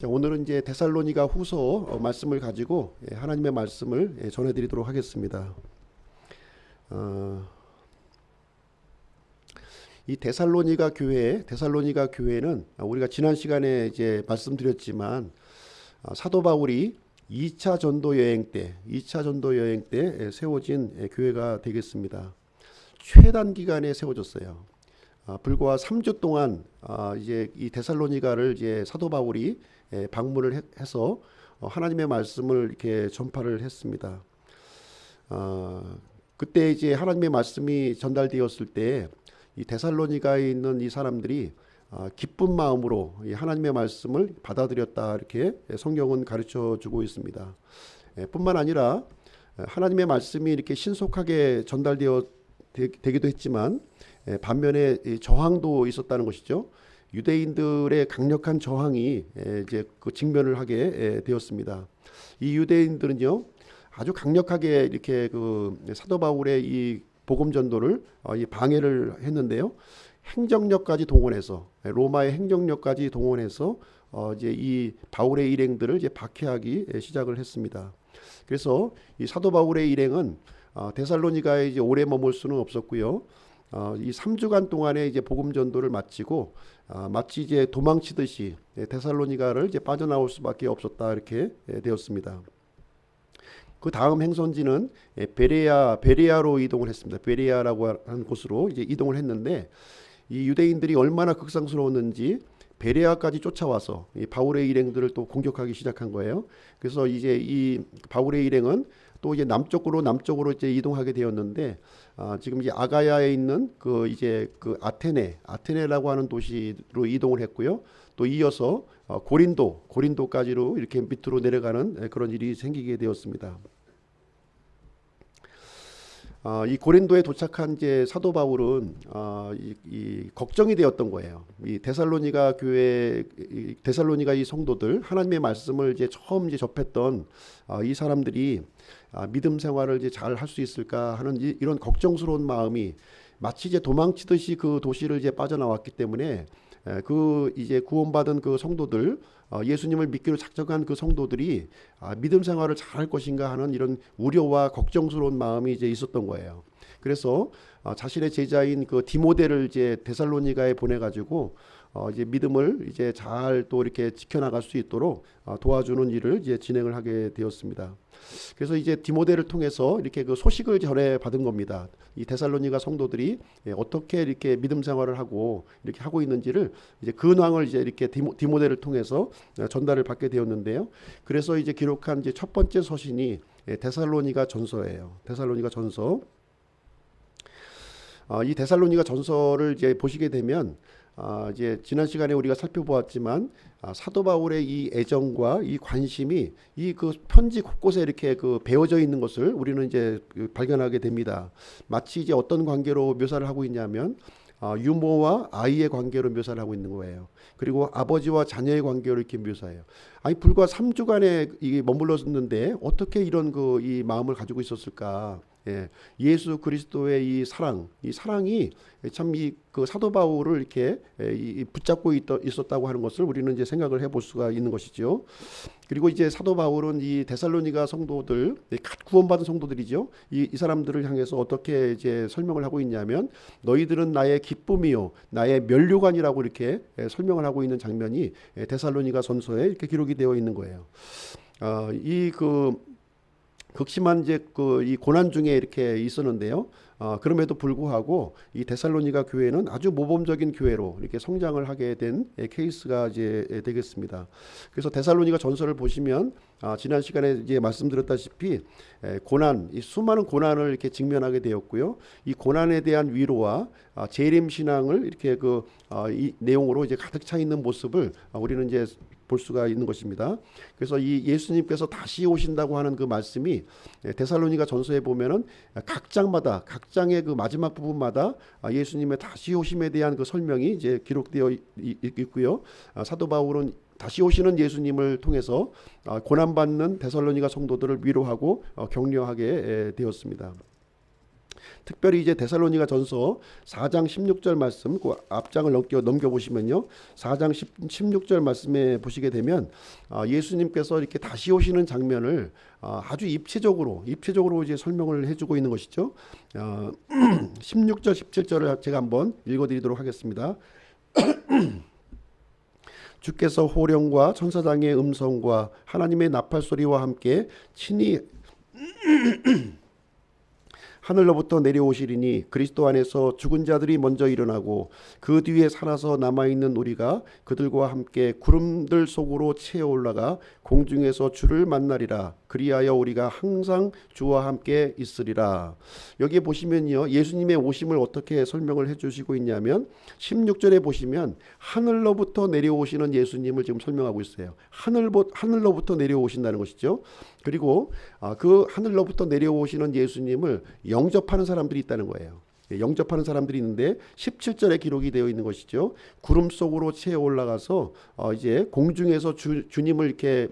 자, 오늘은 이제 데살로니가 후서 말씀을 가지고 하나님의 말씀을 전해드리도록 하겠습니다. 어, 이 데살로니가 교회는 우리가 지난 시간에 이제 말씀드렸지만 사도 바울이 2차 전도 여행 때 세워진 교회가 되겠습니다. 최단 기간에 세워졌어요. 불과 3주 동안 이제 이 데살로니가를 이제 사도 바울이 방문을 해서 하나님의 말씀을 이렇게 전파를 했습니다. 그때 이제 하나님의 말씀이 전달되었을 때 이 데살로니가에 있는 이 사람들이 기쁜 마음으로 이 하나님의 말씀을 받아들였다, 이렇게 성경은 가르쳐 주고 있습니다. 뿐만 아니라 하나님의 말씀이 이렇게 신속하게 되기도 했지만 반면에 저항도 있었다는 것이죠. 유대인들의 강력한 저항이 이제 그 직면을 하게 되었습니다. 이 유대인들은요, 아주 강력하게 이렇게 그 사도 바울의 이 복음 전도를 방해를 했는데요. 행정력까지 동원해서, 로마의 행정력까지 동원해서 이제 이 바울의 일행들을 이제 박해하기 시작을 했습니다. 그래서 이 사도 바울의 일행은 데살로니가에 이제 오래 머물 수는 없었고요. 이 3주간 동안에 이제 복음 전도를 마치고 마치 이제 도망치듯이 데살로니가를 이제 빠져나올 수밖에 없었다, 이렇게 되었습니다. 그 다음 행선지는 베레아로 이동을 했습니다. 베레아라고 하는 곳으로 이제 이동을 했는데, 이 유대인들이 얼마나 극상스러웠는지 베레아까지 쫓아와서 이 바울의 일행들을 또 공격하기 시작한 거예요. 그래서 이제 이 바울의 일행은 또 이제 남쪽으로 이제 이동하게 되었는데, 지금 이제 아가야에 있는 그 이제 그 아테네라고 하는 도시로 이동을 했고요. 또 이어서 고린도까지로 이렇게 밑으로 내려가는 그런 일이 생기게 되었습니다. 이 고린도에 도착한 이제 사도 바울은 이 걱정이 되었던 거예요. 이 데살로니가 이 성도들, 하나님의 말씀을 이제 처음 이제 접했던 이 사람들이 믿음 생활을 이제 잘 할 수 있을까 하는 이런 걱정스러운 마음이, 마치 이제 도망치듯이 그 도시를 이제 빠져나왔기 때문에 그 이제 구원받은 그 성도들, 예수님을 믿기로 작정한 그 성도들이 믿음 생활을 잘 할 것인가 하는 이런 우려와 걱정스러운 마음이 이제 있었던 거예요. 그래서 자신의 제자인 그 디모데를 이제 데살로니가에 보내가지고 이제 믿음을 이제 잘 또 이렇게 지켜나갈 수 있도록 도와주는 일을 이제 진행을 하게 되었습니다. 그래서 이제 디모데를 통해서 이렇게 그 소식을 전해 받은 겁니다. 이 데살로니가 성도들이 어떻게 이렇게 믿음 생활을 하고 이렇게 하고 있는지를 이제 근황을 이제 이렇게 디모데를 통해서 전달을 받게 되었는데요. 그래서 이제 기록한 이제 첫 번째 서신이 데살로니가 전서예요. 데살로니가 전서. 이 데살로니가 전서를 이제 보시게 되면 이제 지난 시간에 우리가 살펴보았지만 사도 바울의 이 애정과 이 관심이 이 그 편지 곳곳에 이렇게 그 배어져 있는 것을 우리는 이제 발견하게 됩니다. 마치 이제 어떤 관계로 묘사를 하고 있냐면 유모와 아이의 관계로 묘사를 하고 있는 거예요. 그리고 아버지와 자녀의 관계로 이렇게 묘사해요. 아니, 불과 3주간에 이게 머물렀는데 어떻게 이런 그 이 마음을 가지고 있었을까? 예수 그리스도의 이 사랑이 참 이 그 사도 바울을 이렇게 붙잡고 있었다고 하는 것을 우리는 이제 생각을 해볼 수가 있는 것이죠. 그리고 이제 사도 바울은 이 데살로니가 성도들, 갓 구원받은 성도들이죠. 이 사람들을 향해서 어떻게 이제 설명을 하고 있냐면, 너희들은 나의 기쁨이요, 나의 면류관이라고 이렇게 설명을 하고 있는 장면이 데살로니가 전서에 이렇게 기록이 되어 있는 거예요. 이 극심한 이제 그 이 고난 중에 이렇게 있었는데요. 그럼에도 불구하고 이 데살로니가 교회는 아주 모범적인 교회로 이렇게 성장을 하게 된 케이스가 이제 되겠습니다. 그래서 데살로니가 전서를 보시면 지난 시간에 이제 말씀드렸다시피 이 수많은 고난을 이렇게 직면하게 되었고요. 이 고난에 대한 위로와 재림 신앙을 이렇게 이 내용으로 이제 가득 차 있는 모습을 우리는 이제 볼 수가 있는 것입니다. 그래서 이 예수님께서 다시 오신다고 하는 그 말씀이 데살로니가 전서에 보면은 각 장의 그 마지막 부분마다 예수님의 다시 오심에 대한 그 설명이 이제 기록되어 있고요. 사도 바울은 다시 오시는 예수님을 통해서 고난받는 데살로니가 성도들을 위로하고 격려하게 되었습니다. 특별히 이제 데살로니가 전서 4장 16절 말씀, 그 앞장을 넘겨 보시면요, 4장 16절 말씀에 보시게 되면 예수님께서 이렇게 다시 오시는 장면을 아주 입체적으로 이제 설명을 해주고 있는 것이죠. 16절 17절을 제가 한번 읽어드리도록 하겠습니다. 주께서 호령과 천사장의 음성과 하나님의 나팔 소리와 함께 친히 하늘로부터 내려오시리니 그리스도 안에서 죽은 자들이 먼저 일어나고 그 뒤에 살아서 남아있는 우리가 그들과 함께 구름들 속으로 채어 올라가 공중에서 주를 만나리라. 그리하여 우리가 항상 주와 함께 있으리라. 여기에 보시면요, 예수님의 오심을 어떻게 설명을 해주시고 있냐면 16절에 보시면 하늘로부터 내려오시는 예수님을 지금 설명하고 있어요. 하늘로부터 내려오신다는 것이죠. 그리고 그 하늘로부터 내려오시는 예수님을 영접하는 사람들이 있다는 거예요. 영접하는 사람들이 있는데 17절에 기록이 되어 있는 것이죠. 구름 속으로 채어 올라가서 이제 공중에서 주님을 이렇게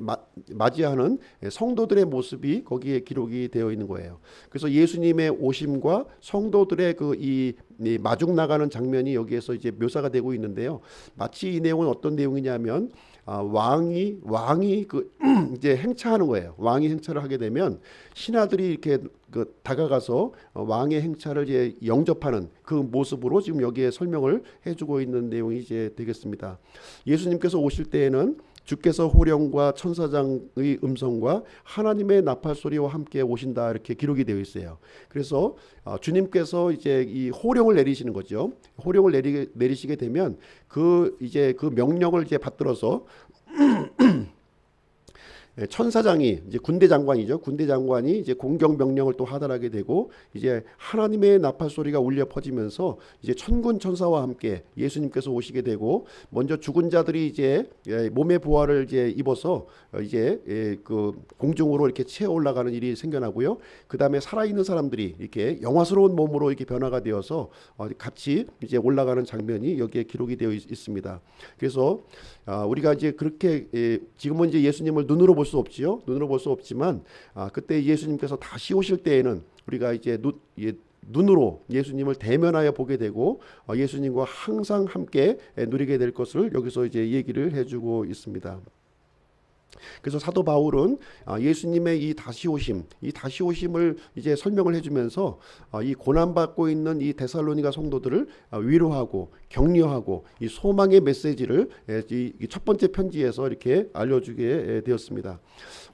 맞이하는 성도들의 모습이 거기에 기록이 되어 있는 거예요. 그래서 예수님의 오심과 성도들의 이 마중 나가는 장면이 여기에서 이제 묘사가 되고 있는데요. 마치 이 내용은 어떤 내용이냐면 왕이 이제 행차하는 거예요. 왕이 행차를 하게 되면 신하들이 이렇게 다가가서 왕의 행차를 이제 영접하는 그 모습으로 지금 여기에 설명을 해주고 있는 내용이 이제 되겠습니다. 예수님께서 오실 때에는 주께서 호령과 천사장의 음성과 하나님의 나팔 소리와 함께 오신다, 이렇게 기록이 되어 있어요. 그래서 주님께서 이제 이 호령을 내리시는 거죠. 호령을 내리시게 되면 이제 그 명령을 이제 받들어서 천사장이 이제 군대 장관이죠. 군대 장관이 이제 공격 명령을 또 하달하게 되고 이제 하나님의 나팔 소리가 울려 퍼지면서 이제 천군 천사와 함께 예수님께서 오시게 되고 먼저 죽은 자들이 이제 몸의 부활을 이제 입어서 이제 그 공중으로 이렇게 채어 올라가는 일이 생겨나고요. 그 다음에 살아있는 사람들이 이렇게 영화스러운 몸으로 이렇게 변화가 되어서 같이 이제 올라가는 장면이 여기에 기록이 되어 있습니다. 그래서 우리가 이제 그렇게 지금은 이제 예수님을 눈으로 볼 수 없지요. 눈으로 볼 수 없지만 그때 예수님께서 다시 오실 때에는 우리가 이제 눈으로 예수님을 대면하여 보게 되고 예수님과 항상 함께 누리게 될 것을 여기서 이제 얘기를 해주고 있습니다. 그래서 사도 바울은 예수님의 이 다시 오심을 이제 설명을 해주면서 이 고난받고 있는 이 데살로니가 성도들을 위로하고 격려하고 이 소망의 메시지를 이 첫 번째 편지에서 이렇게 알려주게 되었습니다.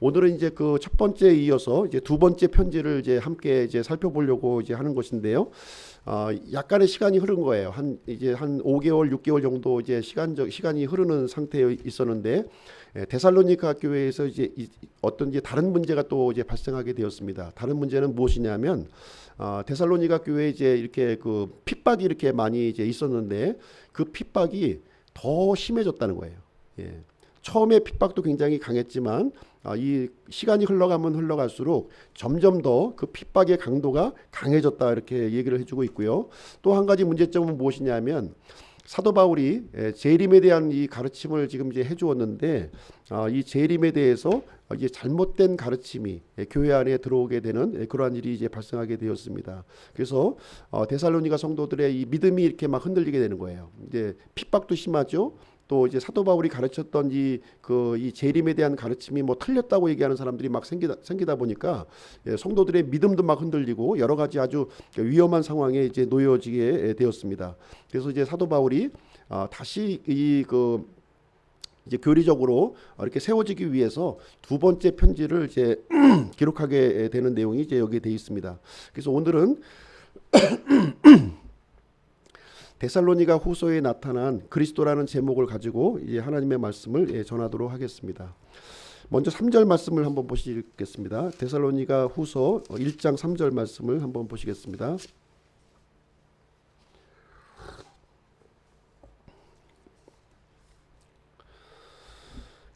오늘은 이제 그 첫 번째에 이어서 이제 두 번째 편지를 이제 함께 이제 살펴보려고 이제 하는 것인데요. 약간의 시간이 흐른 거예요. 이제 한 5개월, 6개월 정도 이제 시간이 흐르는 상태에 있었는데 데살로니가 교회에서 이제 어떤 이제 다른 문제가 또 이제 발생하게 되었습니다. 다른 문제는 무엇이냐면 데살로니가 교회에 이제 이렇게 그 핍박이 이렇게 많이 이제 있었는데 그 핍박이 더 심해졌다는 거예요. 예. 처음에 핍박도 굉장히 강했지만 이 시간이 흘러가면 흘러갈수록 점점 더 그 핍박의 강도가 강해졌다, 이렇게 얘기를 해주고 있고요. 또 한 가지 문제점은 무엇이냐면 사도 바울이 재림에 대한 이 가르침을 지금 이제 해주었는데 이 재림에 대해서 이제 잘못된 가르침이 교회 안에 들어오게 되는 그러한 일이 이제 발생하게 되었습니다. 그래서 데살로니가 성도들의 이 믿음이 이렇게 막 흔들리게 되는 거예요. 이제 핍박도 심하죠. 또 이제 사도 바울이 가르쳤던 이 재림에 대한 가르침이 뭐 틀렸다고 얘기하는 사람들이 막 생기다 보니까 성도들의 믿음도 막 흔들리고 여러 가지 아주 위험한 상황에 이제 놓여지게 되었습니다. 그래서 이제 사도 바울이 다시 이제 교리적으로 이렇게 세워지기 위해서 두 번째 편지를 이제 기록하게 되는 내용이 이제 여기에 되어 있습니다. 그래서 오늘은 데살로니가 후서에 나타난 그리스도라는 제목을 가지고 이제 하나님의 말씀을 전하도록 하겠습니다. 먼저 3절 말씀을 한번 보시겠습니다. 데살로니가 후서 1장 3절 말씀을 한번 보시겠습니다.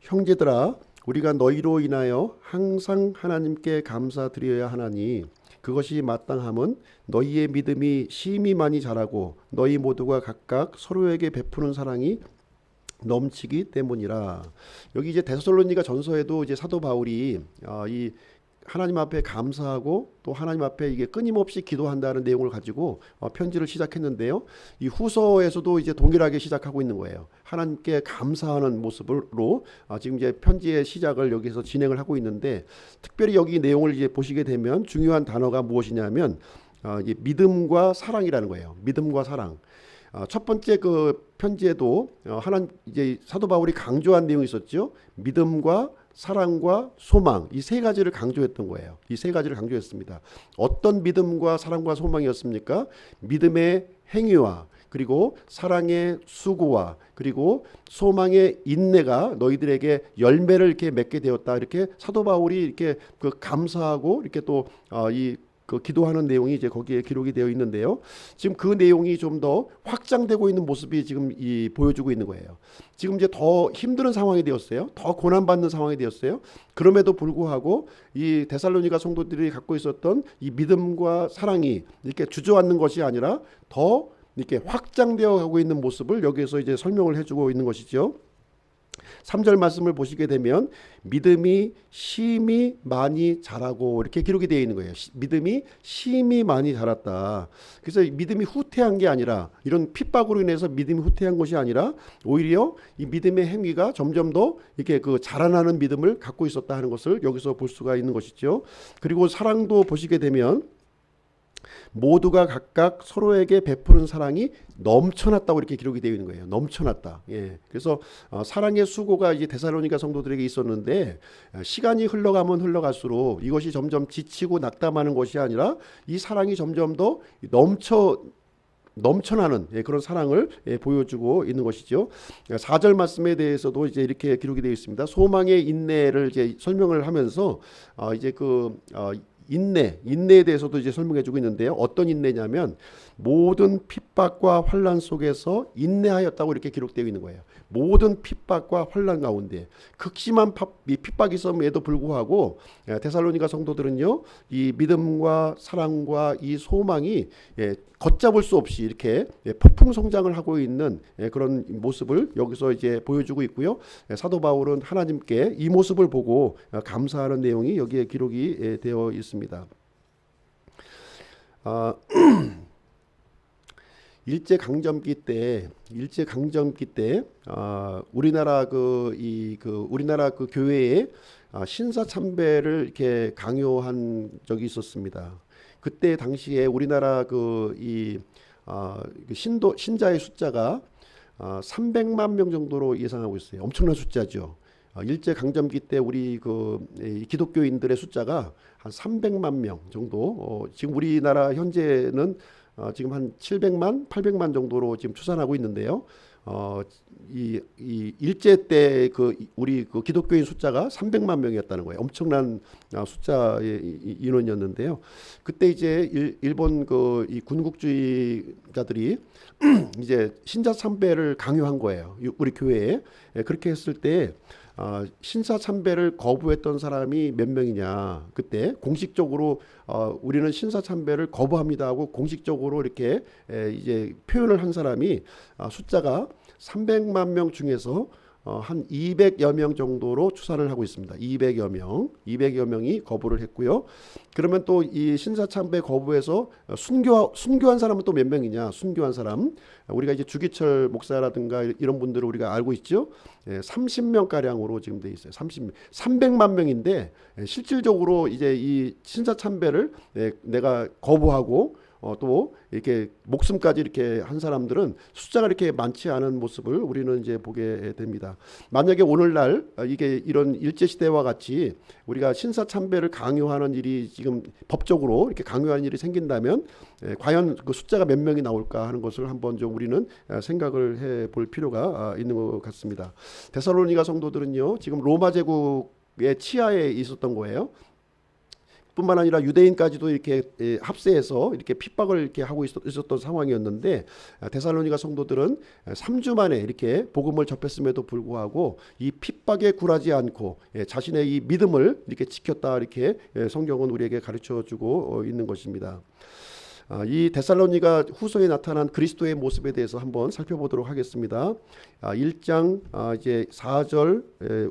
형제들아, 우리가 너희로 인하여 항상 하나님께 감사드려야 하나니 그것이 마땅함은 너희의 믿음이 심히 많이 자라고 너희 모두가 각각 서로에게 베푸는 사랑이 넘치기 때문이라. 여기 이제 데살로니가 전서에도 이제 사도 바울이 이 하나님 앞에 감사하고 또 하나님 앞에 이게 끊임없이 기도한다는 내용을 가지고 편지를 시작했는데요. 이 후서에서도 이제 동일하게 시작하고 있는 거예요. 하나님께 감사하는 모습으로 지금 이제 편지의 시작을 여기서 진행을 하고 있는데, 특별히 여기 내용을 이제 보시게 되면 중요한 단어가 무엇이냐면 이 믿음과 사랑이라는 거예요. 믿음과 사랑. 첫 번째 그 편지에도 하나님 이제 사도 바울이 강조한 내용이 있었죠. 믿음과 사랑과 소망, 이 세 가지를 강조했던 거예요. 이 세 가지를 강조했습니다. 어떤 믿음과 사랑과 소망이었습니까? 믿음의 행위와 그리고 사랑의 수고와 그리고 소망의 인내가 너희들에게 열매를 이렇게 맺게 되었다. 이렇게 사도 바울이 이렇게 그 감사하고 이렇게 또 그 기도하는 내용이 이제 거기에 기록이 되어 있는데요. 지금 그 내용이 좀 더 확장되고 있는 모습이 지금 보여주고 있는 거예요. 지금 이제 더 힘든 상황이 되었어요. 더 고난받는 상황이 되었어요. 그럼에도 불구하고 이 데살로니가 성도들이 갖고 있었던 이 믿음과 사랑이 이렇게 주저앉는 것이 아니라 더 이렇게 확장되어 가고 있는 모습을 여기에서 이제 설명을 해주고 있는 것이죠. 3절 말씀을 보시게 되면 믿음이 심히 많이 자라고 이렇게 기록이 되어 있는 거예요. 믿음이 심히 많이 자랐다. 그래서 믿음이 후퇴한 게 아니라, 이런 핍박으로 인해서 믿음이 후퇴한 것이 아니라 오히려 이 믿음의 행위가 점점 더 이렇게 그 자라나는 믿음을 갖고 있었다 하는 것을 여기서 볼 수가 있는 것이죠. 그리고 사랑도 보시게 되면 모두가 각각 서로에게 베푸는 사랑이 넘쳐났다고 이렇게 기록이 되어 있는 거예요. 넘쳐났다. 예. 그래서 사랑의 수고가 이제 데살로니가 성도들에게 있었는데, 시간이 흘러가면 흘러갈수록 이것이 점점 지치고 낙담하는 것이 아니라 이 사랑이 점점 더 넘쳐나는 그런 사랑을 보여주고 있는 것이죠. 4절 말씀에 대해서도 이제 이렇게 기록이 되어 있습니다. 소망의 인내를 이제 설명을 하면서 이제 인내에 대해서도 이제 설명해주고 있는데요. 어떤 인내냐면 모든 핍박과 환난 속에서 인내하였다고 이렇게 기록되어 있는 거예요. 모든 핍박과 환난 가운데 극심한 핍박이 있음에도 불구하고 데살로니가 성도들은요, 이 믿음과 사랑과 이 소망이 걷잡을 수 없이 이렇게 폭풍 성장을 하고 있는 그런 모습을 여기서 이제 보여주고 있고요. 사도 바울은 하나님께 이 모습을 보고 감사하는 내용이 여기에 기록이 되어 있습니다. 일제 강점기 때 우리나라 우리나라 그 교회에 신사 참배를 이렇게 강요한 적이 있었습니다. 그때 당시에 우리나라 신자의 숫자가 300만 명 정도로 예상하고 있어요. 엄청난 숫자죠. 일제 강점기 때 우리 기독교인들의 숫자가 한 300만 명 정도. 지금 우리나라 현재는 지금 한 700만, 800만 정도로 지금 추산하고 있는데요. 이 일제 때 우리 기독교인 숫자가 300만 명이었다는 거예요. 엄청난 숫자의 인원이었는데요. 그때 이제 일본 이 군국주의자들이 이제 신자 참배를 강요한 거예요. 우리 교회에. 그렇게 했을 때 신사 참배를 거부했던 사람이 몇 명이냐. 그때 공식적으로 우리는 신사 참배를 거부합니다 하고 공식적으로 이렇게 이제 표현을 한 사람이 숫자가 300만 명 중에서 한 200여 명 정도로 추산을 하고 있습니다. 200여 명이 거부를 했고요. 그러면 또 이 신사참배 거부해서 순교한 사람은 또 몇 명이냐? 순교한 사람, 우리가 이제 주기철 목사라든가 이런 분들을 우리가 알고 있죠. 30명 가량으로 지금 돼 있어요. 300만 명인데 실질적으로 이제 이 신사참배를 내가 거부하고 또 이렇게 목숨까지 이렇게 한 사람들은 숫자가 이렇게 많지 않은 모습을 우리는 이제 보게 됩니다. 만약에 오늘날 이게 이런 일제 시대와 같이 우리가 신사 참배를 강요하는 일이 지금 법적으로 이렇게 강요하는 일이 생긴다면 과연 그 숫자가 몇 명이 나올까 하는 것을 한번 좀 우리는 생각을 해볼 필요가 있는 것 같습니다. 데살로니가 성도들은요, 지금 로마 제국의 치하에 있었던 거예요. 뿐만 아니라 유대인까지도 이렇게 합세해서 이렇게 핍박을 이렇게 하고 있었던 상황이었는데, 데살로니가 성도들은 3주 만에 이렇게 복음을 접했음에도 불구하고 이 핍박에 굴하지 않고 자신의 이 믿음을 이렇게 지켰다, 이렇게 성경은 우리에게 가르쳐 주고 있는 것입니다. 이 데살로니가 후서에 나타난 그리스도의 모습에 대해서 한번 살펴보도록 하겠습니다. 1장 이제 4절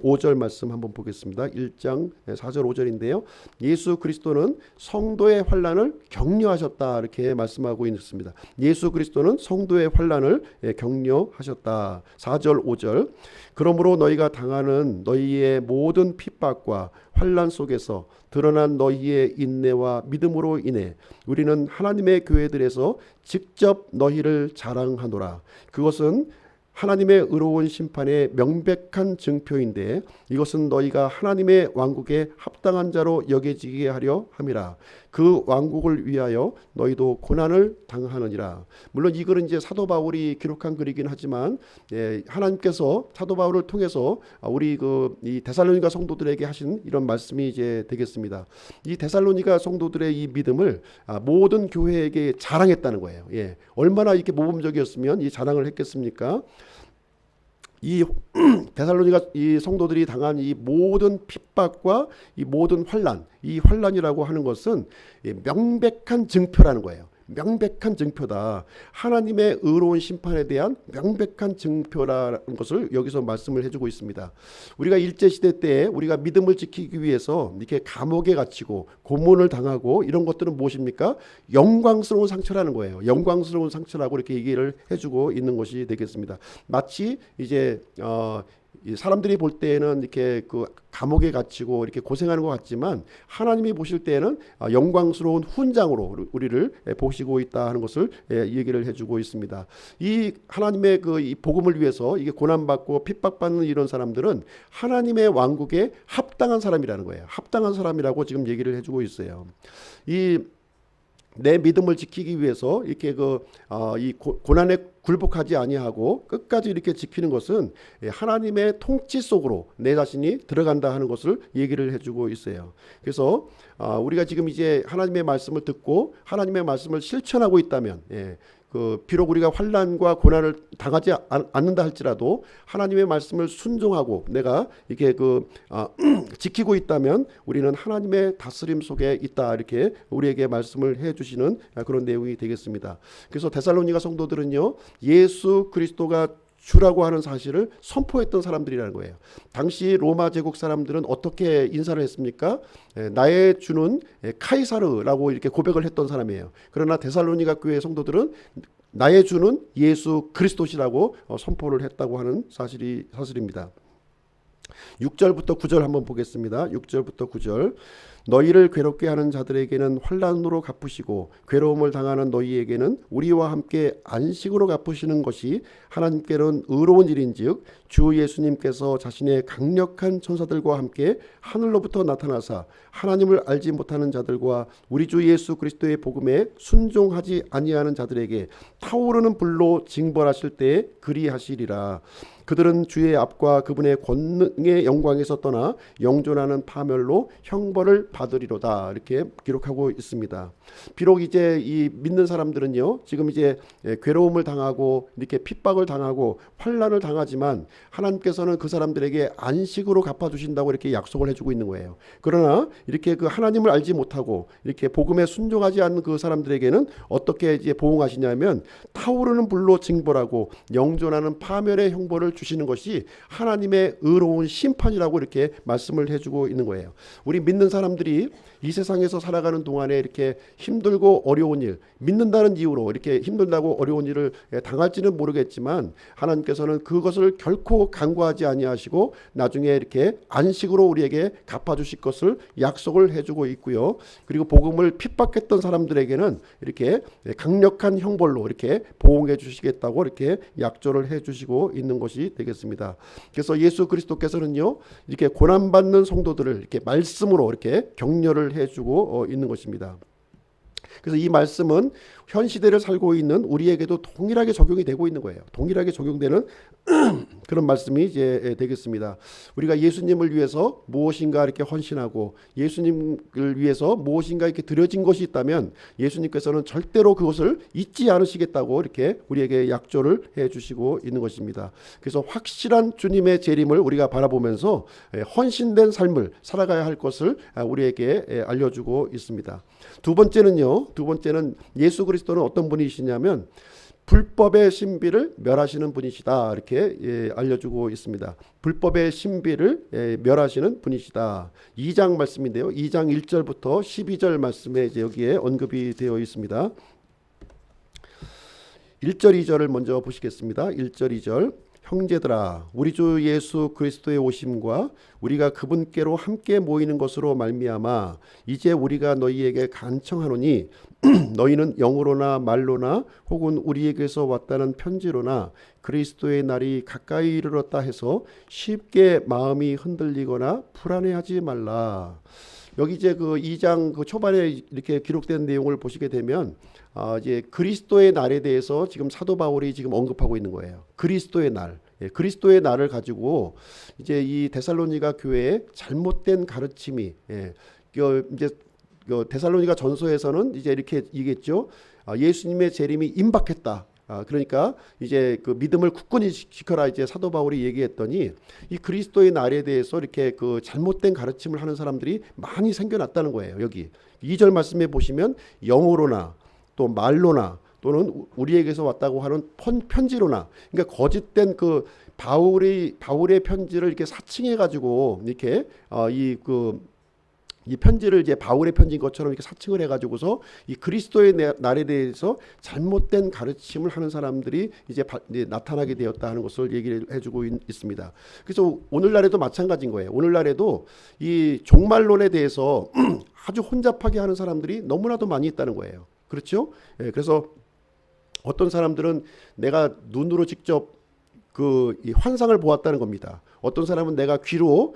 5절 말씀 한번 보겠습니다. 1장 4절 5절인데요. 예수 그리스도는 성도의 환난을 격려하셨다 이렇게 말씀하고 있습니다. 예수 그리스도는 성도의 환난을 격려하셨다. 4절 5절. 그러므로 너희가 당하는 너희의 모든 핍박과 환난 속에서 드러난 너희의 인내와 믿음으로 인해 우리는 하나님의 교회들에서 직접 너희를 자랑하노라. 그것은 하나님의 의로운 심판의 명백한 증표인데 이것은 너희가 하나님의 왕국에 합당한 자로 여겨지게 하려 함이라. 그 왕국을 위하여 너희도 고난을 당하느니라. 물론 이 글은 이제 사도 바울이 기록한 글이긴 하지만 하나님께서 사도 바울을 통해서 우리 이 데살로니가 성도들에게 하신 이런 말씀이 이제 되겠습니다. 이 데살로니가 성도들의 이 믿음을 모든 교회에게 자랑했다는 거예요. 얼마나 이렇게 모범적이었으면 이 자랑을 했겠습니까? 이 데살로니가 이 성도들이 당한 이 모든 핍박과 이 모든 환난, 이 환난이라고 하는 것은 명백한 증표라는 거예요. 명백한 증표다. 하나님의 의로운 심판에 대한 명백한 증표라는 것을 여기서 말씀을 해주고 있습니다. 우리가 일제시대 때 우리가 믿음을 지키기 위해서 이렇게 감옥에 갇히고 고문을 당하고 이런 것들은 무엇입니까? 영광스러운 상처라는 거예요. 영광스러운 상처라고 이렇게 얘기를 해주고 있는 것이 되겠습니다. 마치 이제 사람들이 볼 때는 이렇게 그 감옥에 갇히고 이렇게 고생하는 것 같지만 하나님이 보실 때는 영광스러운 훈장으로 우리를 보시고 있다 하는 것을 얘기를 해주고 있습니다. 이 하나님의 이 복음을 위해서 이게 고난받고 핍박받는 이런 사람들은 하나님의 왕국에 합당한 사람이라는 거예요. 합당한 사람이라고 지금 얘기를 해주고 있어요. 내 믿음을 지키기 위해서 이렇게 이 고난에 굴복하지 아니하고 끝까지 이렇게 지키는 것은 하나님의 통치 속으로 내 자신이 들어간다 하는 것을 얘기를 해주고 있어요. 그래서 우리가 지금 이제 하나님의 말씀을 듣고 하나님의 말씀을 실천하고 있다면 비록 우리가 환난과 고난을 당하지 않는다 할지라도 하나님의 말씀을 순종하고 내가 이렇게 지키고 있다면 우리는 하나님의 다스림 속에 있다 이렇게 우리에게 말씀을 해주시는 그런 내용이 되겠습니다. 그래서 데살로니가 성도들은요 예수 그리스도가 주라고 하는 사실을 선포했던 사람들이라는 거예요. 당시 로마 제국 사람들은 어떻게 인사를 했습니까? 나의 주는 카이사르라고 이렇게 고백을 했던 사람이에요. 그러나 데살로니가 교회 성도들은 나의 주는 예수 그리스도시라고 선포를 했다고 하는 사실입니다. 6절부터 9절 한번 보겠습니다. 6절부터 9절. 너희를 괴롭게 하는 자들에게는 환난으로 갚으시고 괴로움을 당하는 너희에게는 우리와 함께 안식으로 갚으시는 것이 하나님께는 의로운 일인즉 주 예수님께서 자신의 강력한 천사들과 함께 하늘로부터 나타나사 하나님을 알지 못하는 자들과 우리 주 예수 그리스도의 복음에 순종하지 아니하는 자들에게 타오르는 불로 징벌하실 때에 그리하시리라. 그들은 주의 앞과 그분의 권능의 영광에서 떠나 영존하는 파멸로 형벌을 받으리로다 이렇게 기록하고 있습니다. 비록 이제 이 믿는 사람들은요 지금 이제 괴로움을 당하고 이렇게 핍박을 당하고 환난을 당하지만 하나님께서는 그 사람들에게 안식으로 갚아주신다고 이렇게 약속을 해주고 있는 거예요. 그러나 이렇게 하나님을 알지 못하고 이렇게 복음에 순종하지 않는 그 사람들에게는 어떻게 이제 보응하시냐면 타오르는 불로 징벌하고 영존하는 파멸의 형벌을 주시는 것이 하나님의 의로운 심판이라고 이렇게 말씀을 해주고 있는 거예요. 우리 믿는 사람들이 이 세상에서 살아가는 동안에 이렇게 힘들고 어려운 일, 믿는다는 이유로 이렇게 힘들다고 어려운 일을 당할지는 모르겠지만 하나님께서는 그것을 결코 간과하지 아니하시고 나중에 이렇게 안식으로 우리에게 갚아주실 것을 약속을 해주고 있고요. 그리고 복음을 핍박했던 사람들에게는 이렇게 강력한 형벌로 이렇게 보응해 주시겠다고 이렇게 약조를 해주시고 있는 것이 되겠습니다. 그래서 예수 그리스도께서는요 이렇게 고난받는 성도들을 이렇게 말씀으로 이렇게 격려를 해주고 있는 것입니다. 그래서 이 말씀은 현 시대를 살고 있는 우리에게도 동일하게 적용이 되고 있는 거예요. 동일하게 적용되는 그런 말씀이 이제 되겠습니다. 우리가 예수님을 위해서 무엇인가 이렇게 헌신하고 예수님을 위해서 무엇인가 이렇게 드려진 것이 있다면 예수님께서는 절대로 그것을 잊지 않으시겠다고 이렇게 우리에게 약조를 해주시고 있는 것입니다. 그래서 확실한 주님의 재림을 우리가 바라보면서 헌신된 삶을 살아가야 할 것을 우리에게 알려주고 있습니다. 두 번째는요, 있고, 두 번째는 예수 그리스도는 어떤 분이시냐면 불법의 신비를 멸하시는 분이시다, 이렇게 알려주고 있습니다. 불법의 신비를 멸하시는 분이시다. 2장 말씀인데요. 2장 1절부터 12절 말씀에 이제 여기에 언급이 되어 있습니다. 1절 2절을 먼저 보시겠습니다. 1절 2절. 형제들아, 우리 주 예수 그리스도의 오심과 우리가 그분께로 함께 모이는 것으로 말미암아 이제 우리가 너희에게 간청하노니 너희는 영으로나 말로나 혹은 우리에게서 왔다는 편지로나 그리스도의 날이 가까이 이르렀다 해서 쉽게 마음이 흔들리거나 불안해하지 말라. 여기 이제 그 2장 그 초반에 이렇게 기록된 내용을 보시게 되면 이제 그리스도의 날에 대해서 지금 사도 바울이 지금 언급하고 있는 거예요. 그리스도의 날. 그리스도의 날을 가지고 이제 이 데살로니가 교회의 잘못된 가르침이 이제 데살로니가 전서에서는 이제 이렇게 얘기했죠. 예수님의 재림이 임박했다. 그러니까 이제 그 믿음을 굳건히 지켜라, 이제 사도 바울이 얘기했더니 이 그리스도의 날에 대해서 이렇게 그 잘못된 가르침을 하는 사람들이 많이 생겨났다는 거예요. 여기 2절 말씀에 보시면 영어로나 또 말로나 또는 우리에게서 왔다고 하는 편지로나, 그러니까 거짓된 그 바울의 편지를 이렇게 사칭해 가지고 이렇게 이 편지를 이제 바울의 편지인 것처럼 이렇게 사칭을 해가지고서 이 그리스도의 날에 대해서 잘못된 가르침을 하는 사람들이 이제 나타나게 되었다 하는 것을 얘기를 해주고 있습니다. 그래서 오늘날에도 마찬가지인 거예요. 오늘날에도 이 종말론에 대해서 아주 혼잡하게 하는 사람들이 너무나도 많이 있다는 거예요. 그렇죠? 그래서 어떤 사람들은 내가 눈으로 직접 이 환상을 보았다는 겁니다. 어떤 사람은 내가 귀로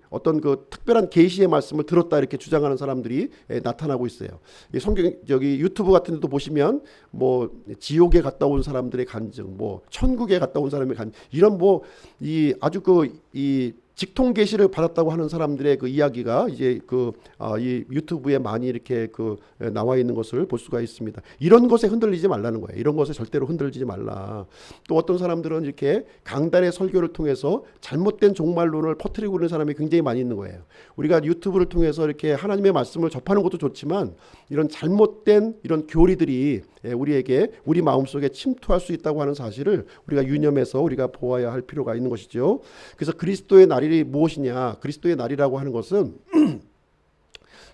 어떤 특별한 계시의 말씀을 들었다, 이렇게 주장하는 사람들이 나타나고 있어요. 성경 여기 유튜브 같은 데도 보시면 뭐 지옥에 갔다 온 사람들의 간증, 뭐 천국에 갔다 온 사람의 간증, 이런 이 아주 이 직통 계시를 받았다고 하는 사람들의 그 이야기가 이제 이 유튜브에 많이 이렇게 나와 있는 것을 볼 수가 있습니다. 이런 것에 흔들리지 말라는 거예요. 이런 것에 절대로 흔들리지 말라. 또 어떤 사람들은 이렇게 강단의 설교를 통해서 잘못된 종말론을 퍼뜨리고 있는 사람이 굉장히 많이 있는 거예요. 우리가 유튜브를 통해서 이렇게 하나님의 말씀을 접하는 것도 좋지만 이런 잘못된 이런 교리들이 우리에게 우리 마음속에 침투할 수 있다고 하는 사실을 우리가 유념해서 우리가 보아야 할 필요가 있는 것이죠. 그래서 그리스도의 날이 무엇이냐? 그리스도의 날이라고 하는 것은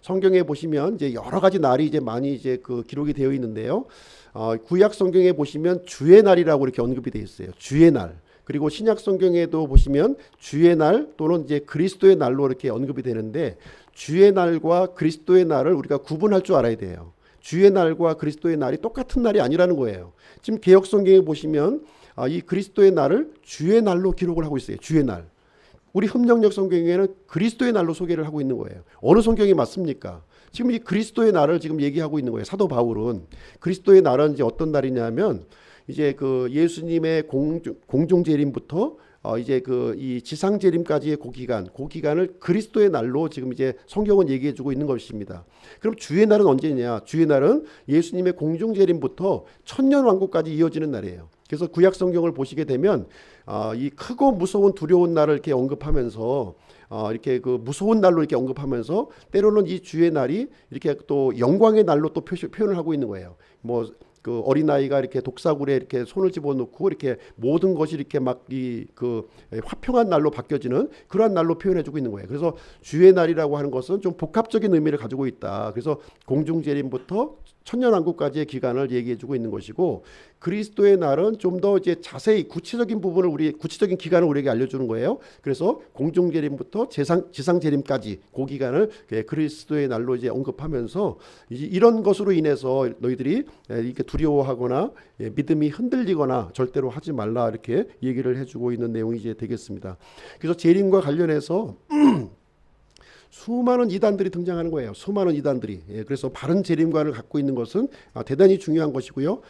성경에 보시면 이제 여러 가지 날이 이제 많이 이제 기록이 되어 있는데요. 구약 성경에 보시면 주의 날이라고 이렇게 언급이 되어 있어요. 주의 날. 그리고 신약 성경에도 보시면 주의 날 또는 이제 그리스도의 날로 이렇게 언급이 되는데, 주의 날과 그리스도의 날을 우리가 구분할 줄 알아야 돼요. 주의 날과 그리스도의 날이 똑같은 날이 아니라는 거예요. 지금 개역 성경에 보시면 이 그리스도의 날을 주의 날로 기록을 하고 있어요. 주의 날. 우리 흠령역 성경에는 그리스도의 날로 소개를 하고 있는 거예요. 어느 성경이 맞습니까? 지금 이 그리스도의 날을 지금 얘기하고 있는 거예요. 사도 바울은 그리스도의 날은 이제 어떤 날이냐면 이제 예수님의 공중 재림부터 이제 이 지상 재림까지의 그 기간을 그리스도의 날로 지금 이제 성경은 얘기해주고 있는 것입니다. 그럼 주의 날은 언제냐? 주의 날은 예수님의 공중 재림부터 천년 왕국까지 이어지는 날이에요. 그래서 구약 성경을 보시게 되면 이 크고 무서운 두려운 날을 이렇게 언급하면서 이렇게 무서운 날로 이렇게 언급하면서 때로는 이 주의 날이 이렇게 또 영광의 날로 또 표현을 하고 있는 거예요. 뭐 어린아이가 이렇게 독사굴에 이렇게 손을 집어넣고 이렇게 모든 것이 이렇게 막 화평한 날로 바뀌어지는 그러한 날로 표현해주고 있는 거예요. 그래서 주의 날이라고 하는 것은 좀 복합적인 의미를 가지고 있다. 그래서 공중재림부터 천년왕국까지의 기간을 얘기해주고 있는 것이고, 그리스도의 날은 좀 더 이제 자세히 구체적인 기간을 우리에게 알려주는 거예요. 그래서 공중재림부터 지상재림까지 그 기간을 그리스도의 날로 이제 언급하면서 이런 것으로 인해서 너희들이 이렇게 두려워하거나 믿음이 흔들리거나 절대로 하지 말라, 이렇게 얘기를 해주고 있는 내용이 이제 되겠습니다. 그래서 재림과 관련해서 수많은 이단들이 등장하는 거예요. 수많은 이단들이. 그래서 바른 재림관을 갖고 있는 것은 대단히 중요한 것이고요.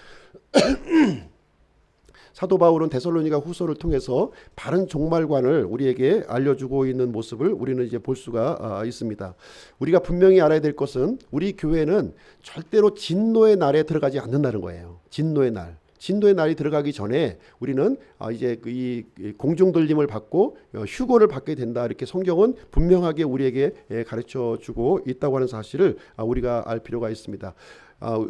사도 바울은 데살로니가 후서를 통해서 바른 종말관을 우리에게 알려주고 있는 모습을 우리는 이제 볼 수가 있습니다. 우리가 분명히 알아야 될 것은 우리 교회는 절대로 진노의 날에 들어가지 않는다는 거예요. 진노의 날. 진노의 날이 들어가기 전에 우리는 이제 이 공중 들림을 받고 휴거를 받게 된다. 이렇게 성경은 분명하게 우리에게 가르쳐 주고 있다고 하는 사실을 우리가 알 필요가 있습니다.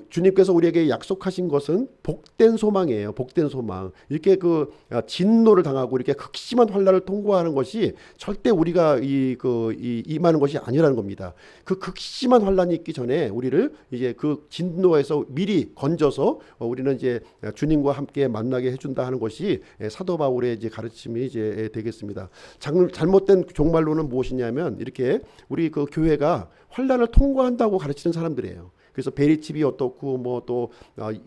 주님께서 우리에게 약속하신 것은 복된 소망이에요. 복된 소망. 이렇게 진노를 당하고 이렇게 극심한 환난을 통과하는 것이 절대 우리가 임하는 것이 아니라는 겁니다. 그 극심한 환난이 있기 전에 우리를 이제 그 진노에서 미리 건져서 우리는 이제 주님과 함께 만나게 해준다 하는 것이 사도 바울의 이제 가르침이 이제 되겠습니다. 잘못된 종말론은 무엇이냐면 이렇게 우리 그 교회가 환난을 통과한다고 가르치는 사람들이에요. 그래서 베리칩이 어떻고 뭐 또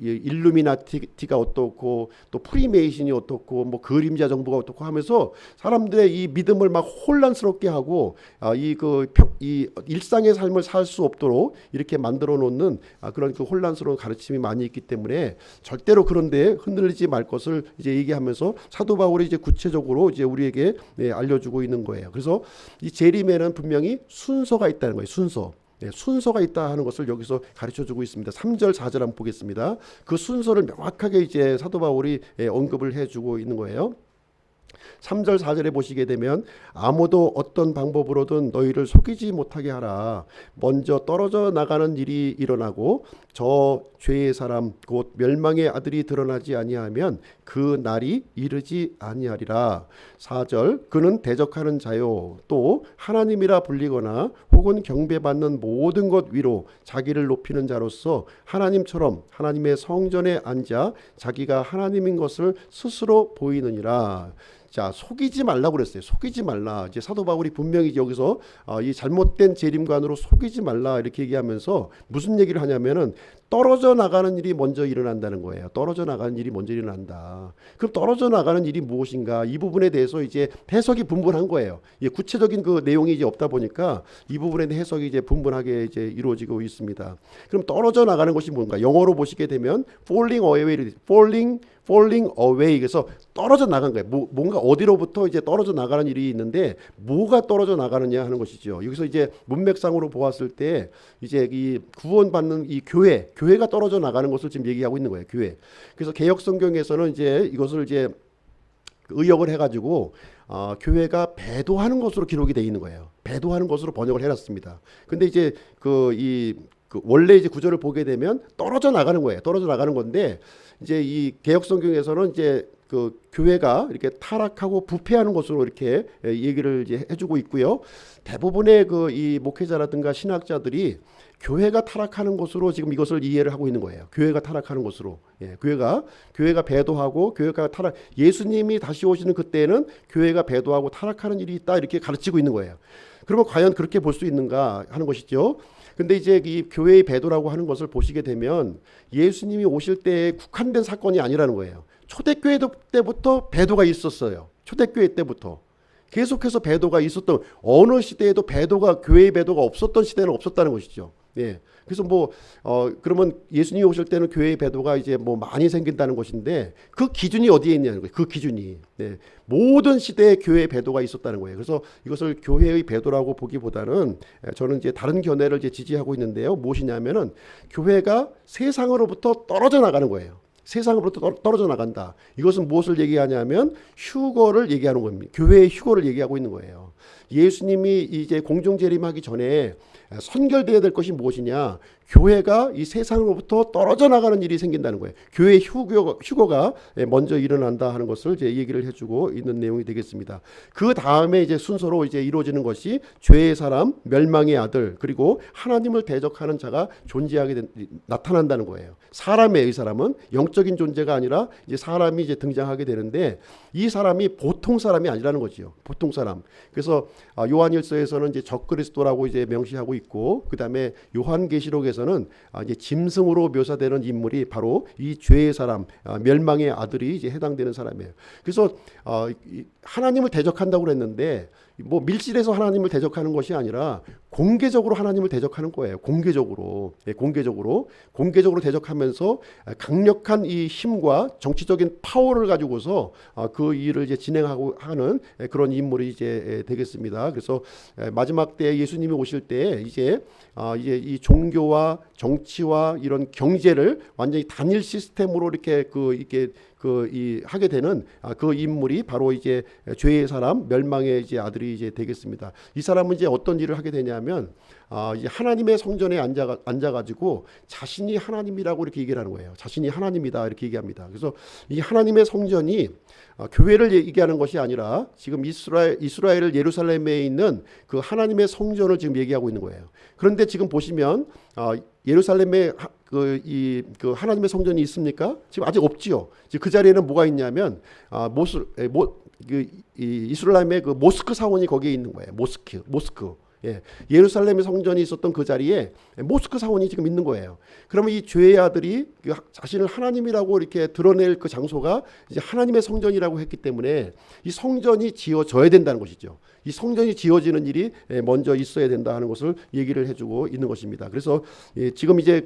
일루미나티가 어떻고 또 프리메이슨이 어떻고 뭐 그림자 정부가 어떻고 하면서 사람들의 이 믿음을 막 혼란스럽게 하고 이 일상의 삶을 살 수 없도록 이렇게 만들어 놓는 그런 그 혼란스러운 가르침이 많이 있기 때문에 절대로 그런데 흔들리지 말 것을 이제 얘기하면서 사도 바울이 이제 구체적으로 이제 우리에게 알려주고 있는 거예요. 그래서 이 재림에는 분명히 순서가 있다는 거예요. 순서가 있다 하는 것을 여기서 가르쳐주고 있습니다. 3절 4절 한번 보겠습니다. 그 순서를 명확하게 이제 사도 바울이 언급을 해주고 있는 거예요. 3절 4절에 보시게 되면 아무도 어떤 방법으로든 너희를 속이지 못하게 하라. 먼저 떨어져 나가는 일이 일어나고 저 죄의 사람 곧 멸망의 아들이 드러나지 아니하면 그 날이 이르지 아니하리라. 4절 그는 대적하는 자요 또 하나님이라 불리거나 혹은 경배받는 모든 것 위로 자기를 높이는 자로서 하나님처럼 하나님의 성전에 앉아 자기가 하나님인 것을 스스로 보이느니라. 자, 속이지 말라고 그랬어요. 속이지 말라. 이제 사도 바울이 분명히 여기서 이 잘못된 재림관으로 속이지 말라 이렇게 얘기하면서 무슨 얘기를 하냐면은 떨어져 나가는 일이 먼저 일어난다는 거예요. 떨어져 나가는 일이 먼저 일어난다. 그럼 떨어져 나가는 일이 무엇인가? 이 부분에 대해서 이제 해석이 분분한 거예요. 구체적인 그 내용이 이제 없다 보니까 이 부분에 대해 해석이 이제 분분하게 이제 이루어지고 있습니다. 그럼 떨어져 나가는 것이 뭔가? 영어로 보시게 되면 falling away. 그래서 떨어져 나간 거예요. 뭔가 어디로부터 이제 떨어져 나가는 일이 있는데 뭐가 떨어져 나가느냐 하는 것이죠. 여기서 이제 문맥상으로 보았을 때 이제 이 구원받는 이 교회가 떨어져 나가는 것을 지금 얘기하고 있는 거예요. 교회. 그래서 개역 성경에서는 이제 이것을 이제 의역을 해가지고 교회가 배도하는 것으로 기록이 되어 있는 거예요. 배도하는 것으로 번역을 해놨습니다. 근데 이제 원래 이제 구절을 보게 되면 떨어져 나가는 거예요. 떨어져 나가는 건데 이제 이 개역 성경에서는 이제 그 교회가 이렇게 타락하고 부패하는 것으로 이렇게 얘기를 이제 해주고 있고요. 대부분의 이 목회자라든가 신학자들이 교회가 타락하는 것으로 지금 이것을 이해를 하고 있는 거예요. 교회가 타락하는 것으로. 교회가 배도하고 교회가 타락. 예수님이 다시 오시는 그때는 교회가 배도하고 타락하는 일이 있다 이렇게 가르치고 있는 거예요. 그러면 과연 그렇게 볼 수 있는가 하는 것이죠. 근데 이제 이 교회의 배도라고 하는 것을 보시게 되면 예수님이 오실 때에 국한된 사건이 아니라는 거예요. 초대교회 때부터 배도가 있었어요. 초대교회 때부터. 계속해서 배도가 있었던 어느 시대에도 교회의 배도가 없었던 시대는 없었다는 것이죠. 그래서 그러면 예수님이 오실 때는 교회의 배도가 이제 많이 생긴다는 것인데 그 기준이 어디에 있냐는 거예요. 그 기준이. 모든 시대에 교회의 배도가 있었다는 거예요. 그래서 이것을 교회의 배도라고 보기보다는 저는 이제 다른 견해를 이제 지지하고 있는데요. 무엇이냐면은 교회가 세상으로부터 떨어져 나가는 거예요. 세상으로부터 떨어져 나간다. 이것은 무엇을 얘기하냐면 휴거를 얘기하는 겁니다. 교회의 휴거를 얘기하고 있는 거예요. 예수님이 이제 공중 재림하기 전에 선결되어야 될 것이 무엇이냐? 교회가 이 세상으로부터 떨어져 나가는 일이 생긴다는 거예요. 교회 휴거가 먼저 일어난다 하는 것을 이제 얘기를 해주고 있는 내용이 되겠습니다. 그 다음에 이제 순서로 이제 이루어지는 것이 죄의 사람, 멸망의 아들, 그리고 하나님을 대적하는 자가 나타난다는 거예요. 사람의 사람은 영적인 존재가 아니라 이제 사람이 이제 등장하게 되는데 이 사람이 보통 사람이 아니라는 거지요. 보통 사람. 그래서 요한일서에서는 이제 적그리스도라고 이제 명시하고 있고, 그 다음에 요한계시록에서는 이제 짐승으로 묘사되는 인물이 바로 이 죄의 사람, 멸망의 아들이 이제 해당되는 사람이에요. 그래서 하나님을 대적한다고 그랬는데 밀실에서 하나님을 대적하는 것이 아니라 공개적으로 하나님을 대적하는 거예요. 공개적으로. 예, 공개적으로 대적하면서 강력한 이 힘과 정치적인 파워를 가지고서 그 일을 이제 진행하고 하는 그런 인물이 이제 되겠습니다. 그래서 마지막 때 예수님이 오실 때 이제 이 종교와 정치와 이런 경제를 완전히 단일 시스템으로 이렇게 하게 되는 그 인물이 바로 이제 죄의 사람, 멸망의 이제 아들이 이제 되겠습니다. 이 사람은 이제 어떤 일을 하게 되냐면 이제 하나님의 성전에 앉아가지고 자신이 하나님이라고 이렇게 얘기를 하는 거예요. 자신이 하나님이다 이렇게 얘기합니다. 그래서 이 하나님의 성전이 교회를 얘기하는 것이 아니라 지금 이스라엘 예루살렘에 있는 그 하나님의 성전을 지금 얘기하고 있는 거예요. 그런데 지금 보시면 예루살렘에 그 하나님의 성전이 있습니까? 지금 아직 없지요. 그 자리에는 뭐가 있냐면 이스라엘의 그 모스크 사원이 거기에 있는 거예요. 모스크. 예, 예루살렘의 성전이 있었던 그 자리에 모스크 사원이 지금 있는 거예요. 그러면 이 죄의 아들이 자신을 하나님이라고 이렇게 드러낼 그 장소가 이제 하나님의 성전이라고 했기 때문에 이 성전이 지어져야 된다는 것이죠. 이 성전이 지어지는 일이 먼저 있어야 된다 하는 것을 얘기를 해주고 있는 것입니다. 그래서 지금 이제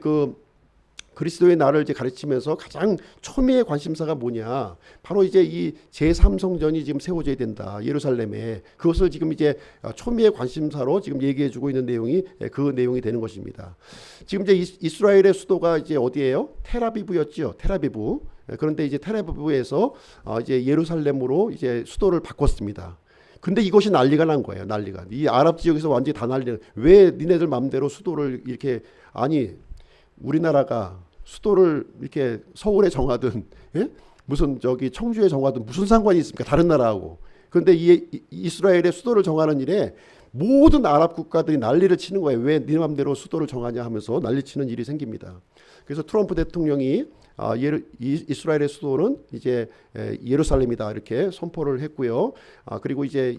그리스도의 날을 이제 가르치면서 가장 초미의 관심사가 뭐냐? 바로 이제 이 제3성전이 지금 세워져야 된다. 예루살렘에. 그것을 지금 이제 초미의 관심사로 지금 얘기해주고 있는 내용이 그 내용이 되는 것입니다. 지금 이제 이스라엘의 수도가 이제 어디예요? 텔아비브였지요. 텔아비브. 그런데 이제 텔아비브에서 이제 예루살렘으로 이제 수도를 바꿨습니다. 근데 이것이 난리가 난 거예요. 난리가. 이 아랍 지역에서 완전히 다 난리가. 왜 니네들 마음대로 수도를 이렇게 우리나라가 수도를 이렇게 서울에 정하든 무슨 청주에 정하든 무슨 상관이 있습니까? 다른 나라하고. 그런데 이스라엘의 수도를 정하는 일에 모든 아랍 국가들이 난리를 치는 거예요. 왜 네 맘대로 수도를 정하냐 하면서 난리치는 일이 생깁니다. 그래서 트럼프 대통령이 이스라엘의 수도는 이제 예루살렘이다 이렇게 선포를 했고요. 그리고 이제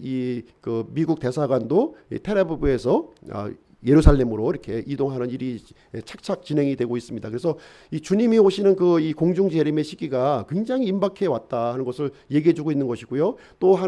그 미국 대사관도 텔아비브에서 예루살렘으로 이렇게 이동하는 일이 착착 진행이 되고 있습니다. 그래서 이 주님이 오시는 이 공중 재림의 시기가 굉장히 임박해 왔다 하는 것을 얘기해주고 있는 것이고요. 또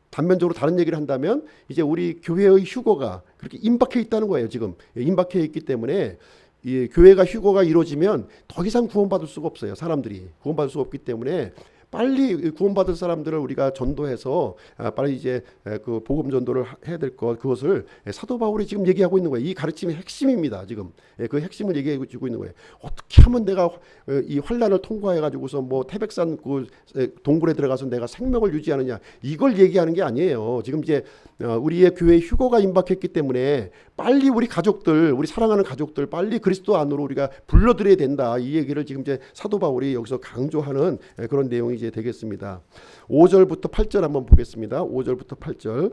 단면적으로 다른 얘기를 한다면 이제 우리 교회의 휴거가 그렇게 임박해 있다는 거예요. 지금 임박해 있기 때문에 이 교회가 휴거가 이루어지면 더 이상 구원받을 수가 없어요. 사람들이 구원받을 수 없기 때문에 빨리 구원받을 사람들을 우리가 전도해서 빨리 이제 그 복음 전도를 해야 될 그것을 사도 바울이 지금 얘기하고 있는 거예요. 이 가르침의 핵심입니다. 지금 그 핵심을 얘기해 주고 있는 거예요. 어떻게 하면 내가 이 환란을 통과해 가지고서 뭐 태백산 그 동굴에 들어가서 내가 생명을 유지하느냐 이걸 얘기하는 게 아니에요. 지금 이제 우리의 교회 휴거가 임박했기 때문에 빨리 우리 가족들, 우리 사랑하는 가족들 빨리 그리스도 안으로 우리가 불러들여야 된다. 이 얘기를 지금 이제 사도 바울이 여기서 강조하는 그런 내용이 이제 되겠습니다. 5절부터 8절 한번 보겠습니다. 5절부터 8절.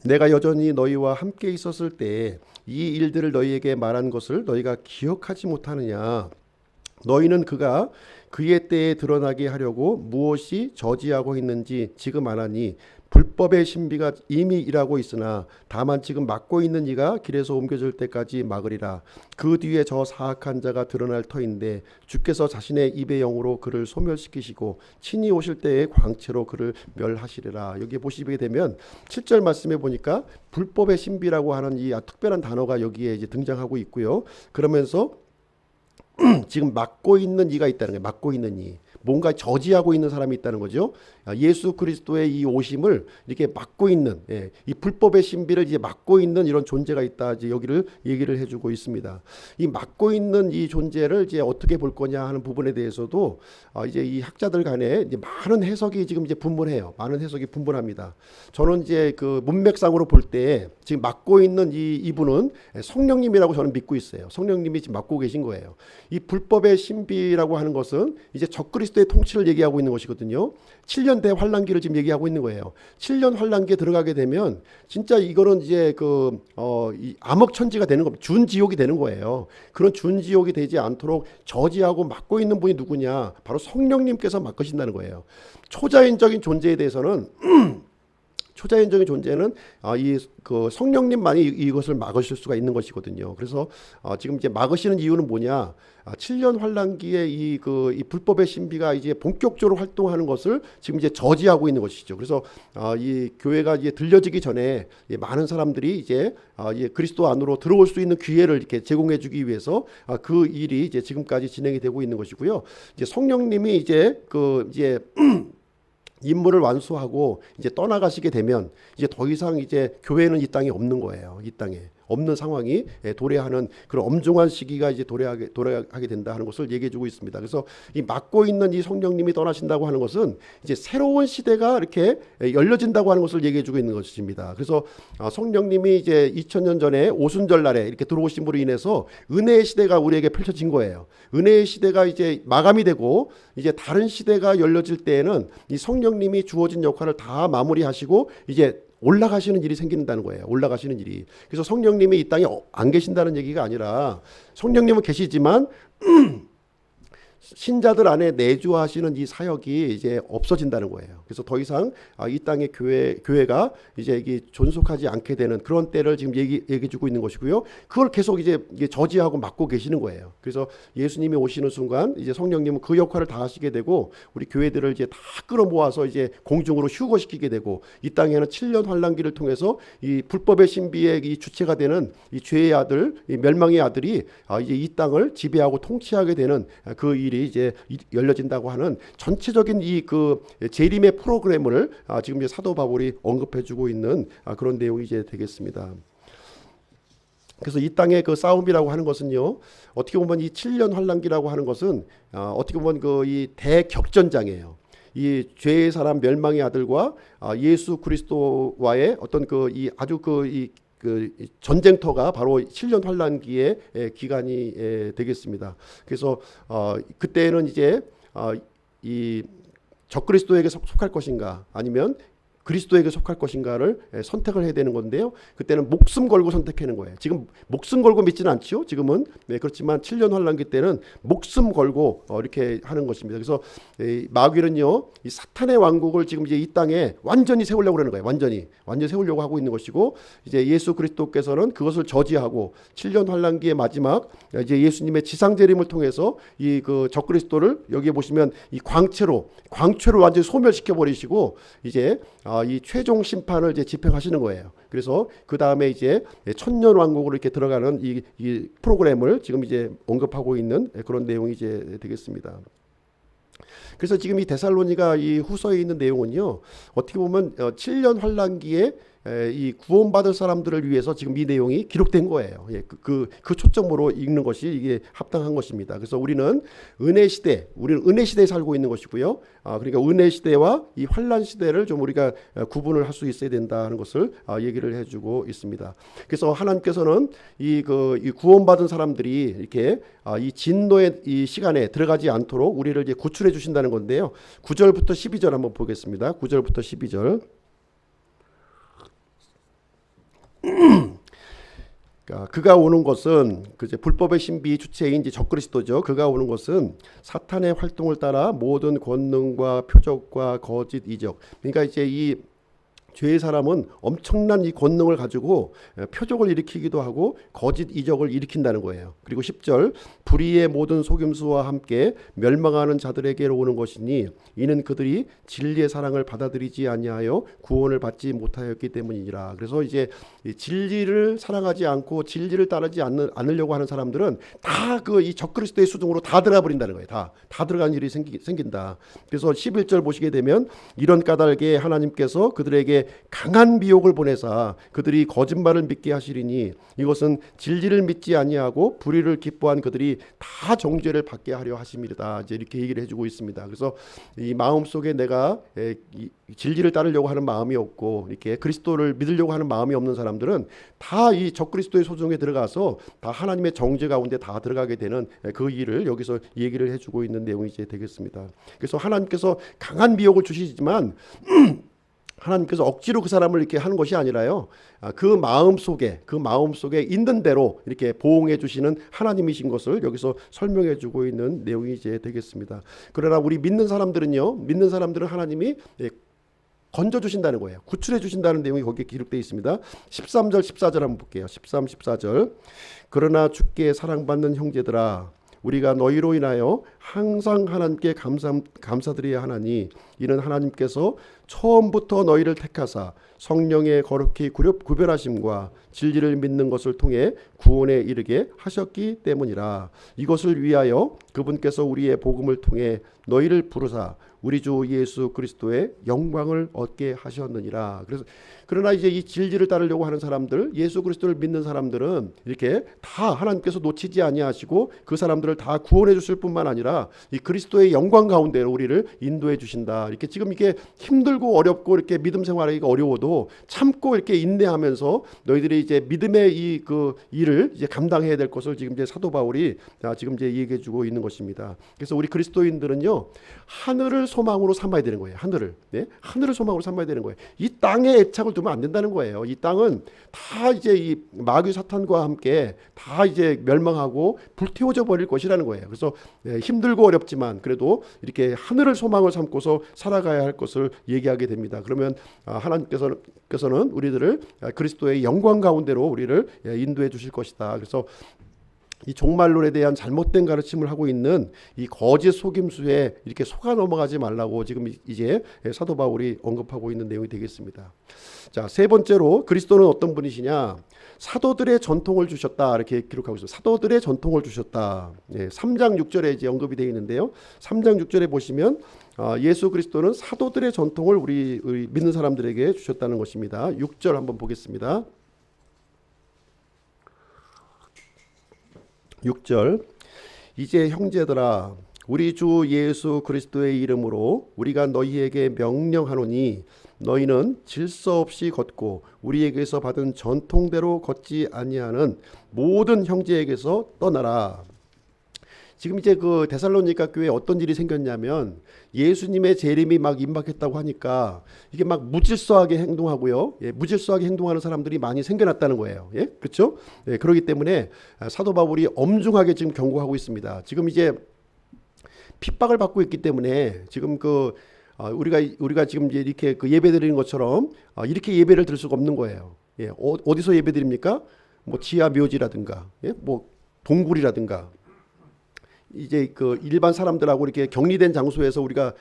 내가 여전히 너희와 함께 있었을 때 이 일들을 너희에게 말한 것을 너희가 기억하지 못하느냐? 너희는 그가 그의 때에 드러나게 하려고 무엇이 저지하고 있는지 지금 아나니 불법의 신비가 이미 일하고 있으나 다만 지금 막고 있는 이가 길에서 옮겨질 때까지 막으리라. 그 뒤에 저 사악한 자가 드러날 터인데 주께서 자신의 입의 영으로 그를 소멸시키시고 친히 오실 때에 광채로 그를 멸하시리라. 여기 보시게 되면 7절 말씀에 보니까 불법의 신비라고 하는 이 특별한 단어가 여기에 이제 등장하고 있고요. 그러면서 지금 막고 있는 이가 있다는 거예요. 막고 있는 이. 뭔가 저지하고 있는 사람이 있다는 거죠. 예수 그리스도의 이 오심을 이렇게 막고 있는, 이 불법의 신비를 이제 막고 있는 이런 존재가 있다. 이제 여기를 얘기를 해주고 있습니다. 이 막고 있는 이 존재를 이제 어떻게 볼 거냐 하는 부분에 대해서도 이제 이 학자들 간에 이제 많은 해석이 지금 이제 분분해요. 많은 해석이 분분합니다. 저는 이제 그 문맥상으로 볼 때 지금 막고 있는 이분은 성령님이라고 저는 믿고 있어요. 성령님이 지금 막고 계신 거예요. 이 불법의 신비라고 하는 것은 이제 적그리스도의 통치를 얘기하고 있는 것이거든요. 7년 대환란기를 지금 얘기하고 있는 거예요. 7년 환란기에 들어가게 되면 진짜 이거는 이제 이 암흑천지가 되는 겁니다. 준지옥이 되는 거예요. 그런 준지옥이 되지 않도록 저지하고 막고 있는 분이 누구냐? 바로 성령님께서 막으신다는 거예요. 초자연적인 존재에 대해서는 초자연적인 존재는 이 그 성령님만이 이것을 막으실 수가 있는 것이거든요. 그래서 지금 이제 막으시는 이유는 뭐냐? 7년 환란기에 이 불법의 신비가 이제 본격적으로 활동하는 것을 지금 이제 저지하고 있는 것이죠. 그래서 이 교회가 이제 들려지기 전에 많은 사람들이 이제 그리스도 안으로 들어올 수 있는 기회를 이렇게 제공해주기 위해서 그 일이 이제 지금까지 진행이 되고 있는 것이고요. 이제 성령님이 이제 임무를 완수하고 이제 떠나가시게 되면 이제 더 이상 이제 교회는 이 땅에 없는 거예요. 이 땅에 없는 상황이 도래하는 그런 엄중한 시기가 이제 도래하게 된다 하는 것을 얘기해주고 있습니다. 그래서 이 막고 있는 이 성령님이 떠나신다고 하는 것은 이제 새로운 시대가 이렇게 열려진다고 하는 것을 얘기해주고 있는 것입니다. 그래서 성령님이 이제 2000년 전에 오순절 날에 이렇게 들어오심으로 인해서 은혜의 시대가 우리에게 펼쳐진 거예요. 은혜의 시대가 이제 마감이 되고 이제 다른 시대가 열려질 때에는 이 성령님이 주어진 역할을 다 마무리하시고 이제 올라가시는 일이 생긴다는 거예요. 올라가시는 일이. 그래서 성령님이 이 땅에 안 계신다는 얘기가 아니라 성령님은 계시지만 신자들 안에 내주하시는 이 사역이 이제 없어진다는 거예요. 그래서 더 이상 이 땅의 교회가 이제 이게 존속하지 않게 되는 그런 때를 지금 얘기해주고 있는 것이고요. 그걸 계속 이제 저지하고 막고 계시는 거예요. 그래서 예수님이 오시는 순간 이제 성령님은 그 역할을 다 하시게 되고 우리 교회들을 이제 다 끌어모아서 이제 공중으로 휴거시키게 되고 이 땅에는 7년 환란기를 통해서 이 불법의 신비의 이 주체가 되는 이 죄의 아들, 이 멸망의 아들이 이제 이 땅을 지배하고 통치하게 되는 그 일이 이제 열려진다고 하는 전체적인 이 재림의 프로그램을 지금 이제 사도 바울이 언급해주고 있는 그런 내용이 이제 되겠습니다. 그래서 이 땅의 그 싸움이라고 하는 것은요, 어떻게 보면 이 7년 환란기라고 하는 것은 어떻게 보면 이 대격전장이에요. 이 죄의 사람 멸망의 아들과 예수 그리스도와의 어떤 이 아주 전쟁터가 바로 7년 환란기의 기간이 되겠습니다. 그래서 그때는 이제 이 적그리스도에게 속할 것인가 아니면 그리스도에게 속할 것인가를 선택을 해야 되는 건데요. 그때는 목숨 걸고 선택하는 거예요. 지금 목숨 걸고 믿지는 않죠. 지금은 그렇지만 7년 환란기 때는 목숨 걸고 이렇게 하는 것입니다. 그래서 마귀는요, 이 사탄의 왕국을 지금 이제 이 땅에 완전히 세우려고 그러는 거예요. 완전히 세우려고 하고 있는 것이고 이제 예수 그리스도께서는 그것을 저지하고 7년 환란기의 마지막 이제 예수님의 지상재림을 통해서 이 적그리스도를 여기에 보시면 이 광채로 완전히 소멸시켜 버리시고 이제 이 최종 심판을 이제 집행하시는 거예요. 그래서 그 다음에 이제 천년 왕국으로 이렇게 들어가는 이 프로그램을 지금 이제 언급하고 있는 그런 내용이 이제 되겠습니다. 그래서 지금 이 데살로니가 이 후서에 있는 내용은요, 어떻게 보면 7년 환란기에 이 구원받을 사람들을 위해서 지금 이 내용이 기록된 거예요. 그 초점으로 읽는 것이 이게 합당한 것입니다. 그래서 우리는 은혜 시대에 살고 있는 것이고요. 그러니까 은혜 시대와 이 환란 시대를 좀 우리가 구분을 할 수 있어야 된다는 것을 얘기를 해주고 있습니다. 그래서 하나님께서는 이 구원받은 사람들이 이렇게 이 진노의 이 시간에 들어가지 않도록 우리를 이제 구출해 주신다는 건데요. 9절부터 12절 한번 보겠습니다. 9절부터 12절. 그가 오는 것은 이제 불법의 신비 주체인 이제 적그리스도죠. 그가 오는 것은 사탄의 활동을 따라 모든 권능과 표적과 거짓 이적. 그러니까 이제 이 죄의 사람은 엄청난 이 권능을 가지고 표적을 일으키기도 하고 거짓 이적을 일으킨다는 거예요. 그리고 10절 불의의 모든 속임수와 함께 멸망하는 자들에게로 오는 것이니 이는 그들이 진리의 사랑을 받아들이지 아니하여 구원을 받지 못하였기 때문이니라. 그래서 이제 진리를 사랑하지 않고 진리를 따르지 않으려고 하는 사람들은 다 이 적그리스도의 수중으로 다 들어가 버린다는 거예요. 다 들어가는 일이 생긴다. 그래서 11절 보시게 되면 이런 까닭에 하나님께서 그들에게 강한 미혹을 보내사 그들이 거짓말을 믿게 하시리니 이것은 진리를 믿지 아니하고 불의를 기뻐한 그들이 다 정죄를 받게 하려 하심이다. 이제 이렇게 얘기를 해주고 있습니다. 그래서 이 마음 속에 내가 진리를 따르려고 하는 마음이 없고 이렇게 그리스도를 믿으려고 하는 마음이 없는 사람들은 다 이 적그리스도의 소중에 들어가서 다 하나님의 정죄 가운데 다 들어가게 되는 그 일을 여기서 얘기를 해주고 있는 내용이 이제 되겠습니다. 그래서 하나님께서 강한 미혹을 주시지만 하나님께서 억지로 그 사람을 이렇게 하는 것이 아니라요. 그 마음 속에 있는 대로 이렇게 보응해 주시는 하나님이신 것을 여기서 설명해 주고 있는 내용이 이제 되겠습니다. 그러나 우리 믿는 사람들은 하나님이 건져 주신다는 거예요. 구출해 주신다는 내용이 거기에 기록되어 있습니다. 13절 14절 한번 볼게요. 13, 14절. 그러나 주께 사랑받는 형제들아, 우리가 너희로 인하여 항상 하나님께 감사드려야 하나니, 이는 하나님께서 처음부터 너희를 택하사 성령의 거룩히 구별하심과 진리를 믿는 것을 통해 구원에 이르게 하셨기 때문이라. 이것을 위하여 그분께서 우리의 복음을 통해 너희를 부르사 우리 주 예수 그리스도의 영광을 얻게 하셨느니라. 그래서 그러나 이제 이 진리를 따르려고 하는 사람들, 예수 그리스도를 믿는 사람들은 이렇게 다 하나님께서 놓치지 아니하시고 그 사람들을 다 구원해 주실 뿐만 아니라 이 그리스도의 영광 가운데로 우리를 인도해 주신다. 이렇게 지금 이게 힘들고 어렵고 이렇게 믿음 생활하기가 어려워도 참고 이렇게 인내하면서 너희들이 이제 믿음의 이 그 일을 이제 감당해야 될 것을 지금 이제 사도 바울이 지금 이제 얘기해 주고 있는 것입니다. 그래서 우리 그리스도인들은요, 하늘을 소망으로 삼아야 되는 거예요. 하늘을. 네? 하늘을 소망으로 삼아야 되는 거예요. 이 땅에 애착을 두면 안 된다는 거예요. 이 땅은 다 이제 이 마귀 사탄과 함께 다 이제 멸망하고 불태워져 버릴 것이라는 거예요. 그래서 힘들고 어렵지만 그래도 이렇게 하늘을 소망을 삼고서 살아가야 할 것을 얘기하게 됩니다. 그러면 하나님께서는 우리들을 그리스도의 영광 가운데로 우리를 인도해 주실 것이다. 그래서 이 종말론에 대한 잘못된 가르침을 하고 있는 이 거짓 속임수에 이렇게 속아 넘어가지 말라고 지금 이제 사도 바울이 언급하고 있는 내용이 되겠습니다. 자, 세 번째로 그리스도는 어떤 분이시냐? 사도들의 전통을 주셨다, 이렇게 기록하고 있습니다. 사도들의 전통을 주셨다. 3장 6절에 이제 언급이 되어 있는데요. 3장 6절에 보시면 예수 그리스도는 사도들의 전통을 우리 믿는 사람들에게 주셨다는 것입니다. 6절 한번 보겠습니다. 6절. 이제 형제들아, 우리 주 예수 그리스도의 이름으로 우리가 너희에게 명령하노니 너희는 질서 없이 걷고 우리에게서 받은 전통대로 걷지 아니하는 모든 형제에게서 떠나라. 지금 이제 그 데살로니가 교회에 어떤 일이 생겼냐면 예수님의 재림이 막 임박했다고 하니까 이게 막 무질서하게 행동하고요. 무질서하게 행동하는 사람들이 많이 생겨났다는 거예요. 그렇죠? 그렇기 때문에 사도 바울이 엄중하게 지금 경고하고 있습니다. 지금 이제 핍박을 받고 있기 때문에 지금 우리가 지금 이제 이렇게 그 예배 드리는 것처럼 이렇게 예배를 드릴 수가 없는 거예요. 어디서 예배 드립니까? 뭐 지하 묘지라든가, 뭐 동굴이라든가. 이제 그 일반 사람들하고 이렇게 격리된 장소에서 우리가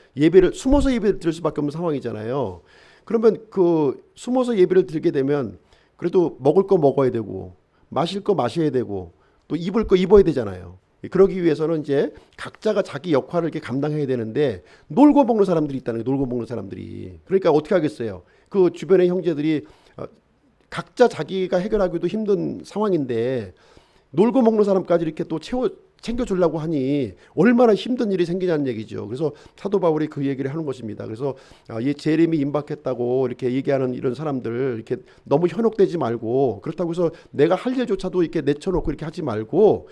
숨어서 예배를 드릴 수밖에 없는 상황이잖아요. 그러면 그 숨어서 예배를 드리게 되면 그래도 먹을 거 먹어야 되고 마실 거 마셔야 되고 또 입을 거 입어야 되잖아요. 그러기 위해서는 이제 각자가 자기 역할을 이렇게 감당해야 되는데 놀고 먹는 사람들이 있다는 거예요. 놀고 먹는 사람들이. 그러니까 어떻게 하겠어요? 그 주변의 형제들이 각자 자기가 해결하기도 힘든 상황인데 놀고 먹는 사람까지 이렇게 또 챙겨주려고 하니 얼마나 힘든 일이 생기냐는 얘기죠. 그래서 사도 바울이 그 얘기를 하는 것입니다. 그래서 이 재림이 임박했다고 이렇게 얘기하는 이런 사람들 이렇게 너무 현혹되지 말고, 그렇다고 해서 내가 할 일조차도 이렇게 내쳐놓고 이렇게 하지 말고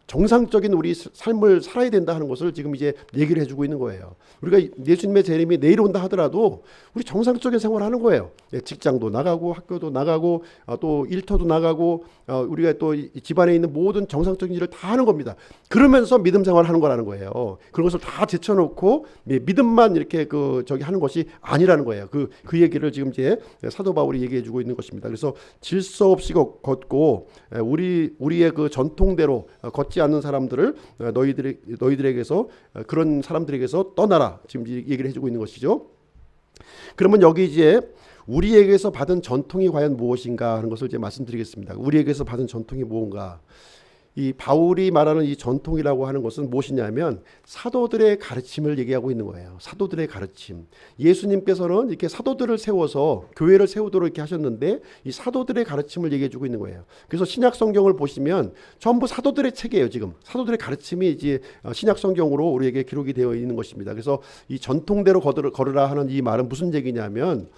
정상적인 우리 삶을 살아야 된다 하는 것을 지금 이제 얘기를 해주고 있는 거예요. 우리가 예수님의 재림이 내일 온다 하더라도 우리 정상적인 생활을 하는 거예요. 직장도 나가고 학교도 나가고 또 일터도 나가고 우리가 또 집안에 있는 모든 정상적인 일을 다 하는 겁니다. 그러면서 믿음 생활을 하는 거라는 거예요. 그런 것을 다 제쳐놓고 믿음만 이렇게 하는 것이 아니라는 거예요. 그 얘기를 지금 이제 사도 바울이 얘기해주고 있는 것입니다. 그래서 질서 없이 걷고 우리의 그 전통대로 걷지 않는 사람들을 너희들에게서 그런 사람들에게서 떠나라. 지금 얘기를 해주고 있는 것이죠. 그러면 여기 이제 우리에게서 받은 전통이 과연 무엇인가 하는 것을 이제 말씀드리겠습니다. 우리에게서 받은 전통이 무엇인가? 이 바울이 말하는 이 전통이라고 하는 것은 무엇이냐면 사도들의 가르침을 얘기하고 있는 거예요. 사도들의 가르침. 예수님께서는 이렇게 사도들을 세워서 교회를 세우도록 이렇게 하셨는데 이 사도들의 가르침을 얘기해 주고 있는 거예요. 그래서 신약 성경을 보시면 전부 사도들의 책이에요. 지금 사도들의 가르침이 이제 신약 성경으로 우리에게 기록이 되어 있는 것입니다. 그래서 이 전통대로 걸으라 하는 이 말은 무슨 얘기냐면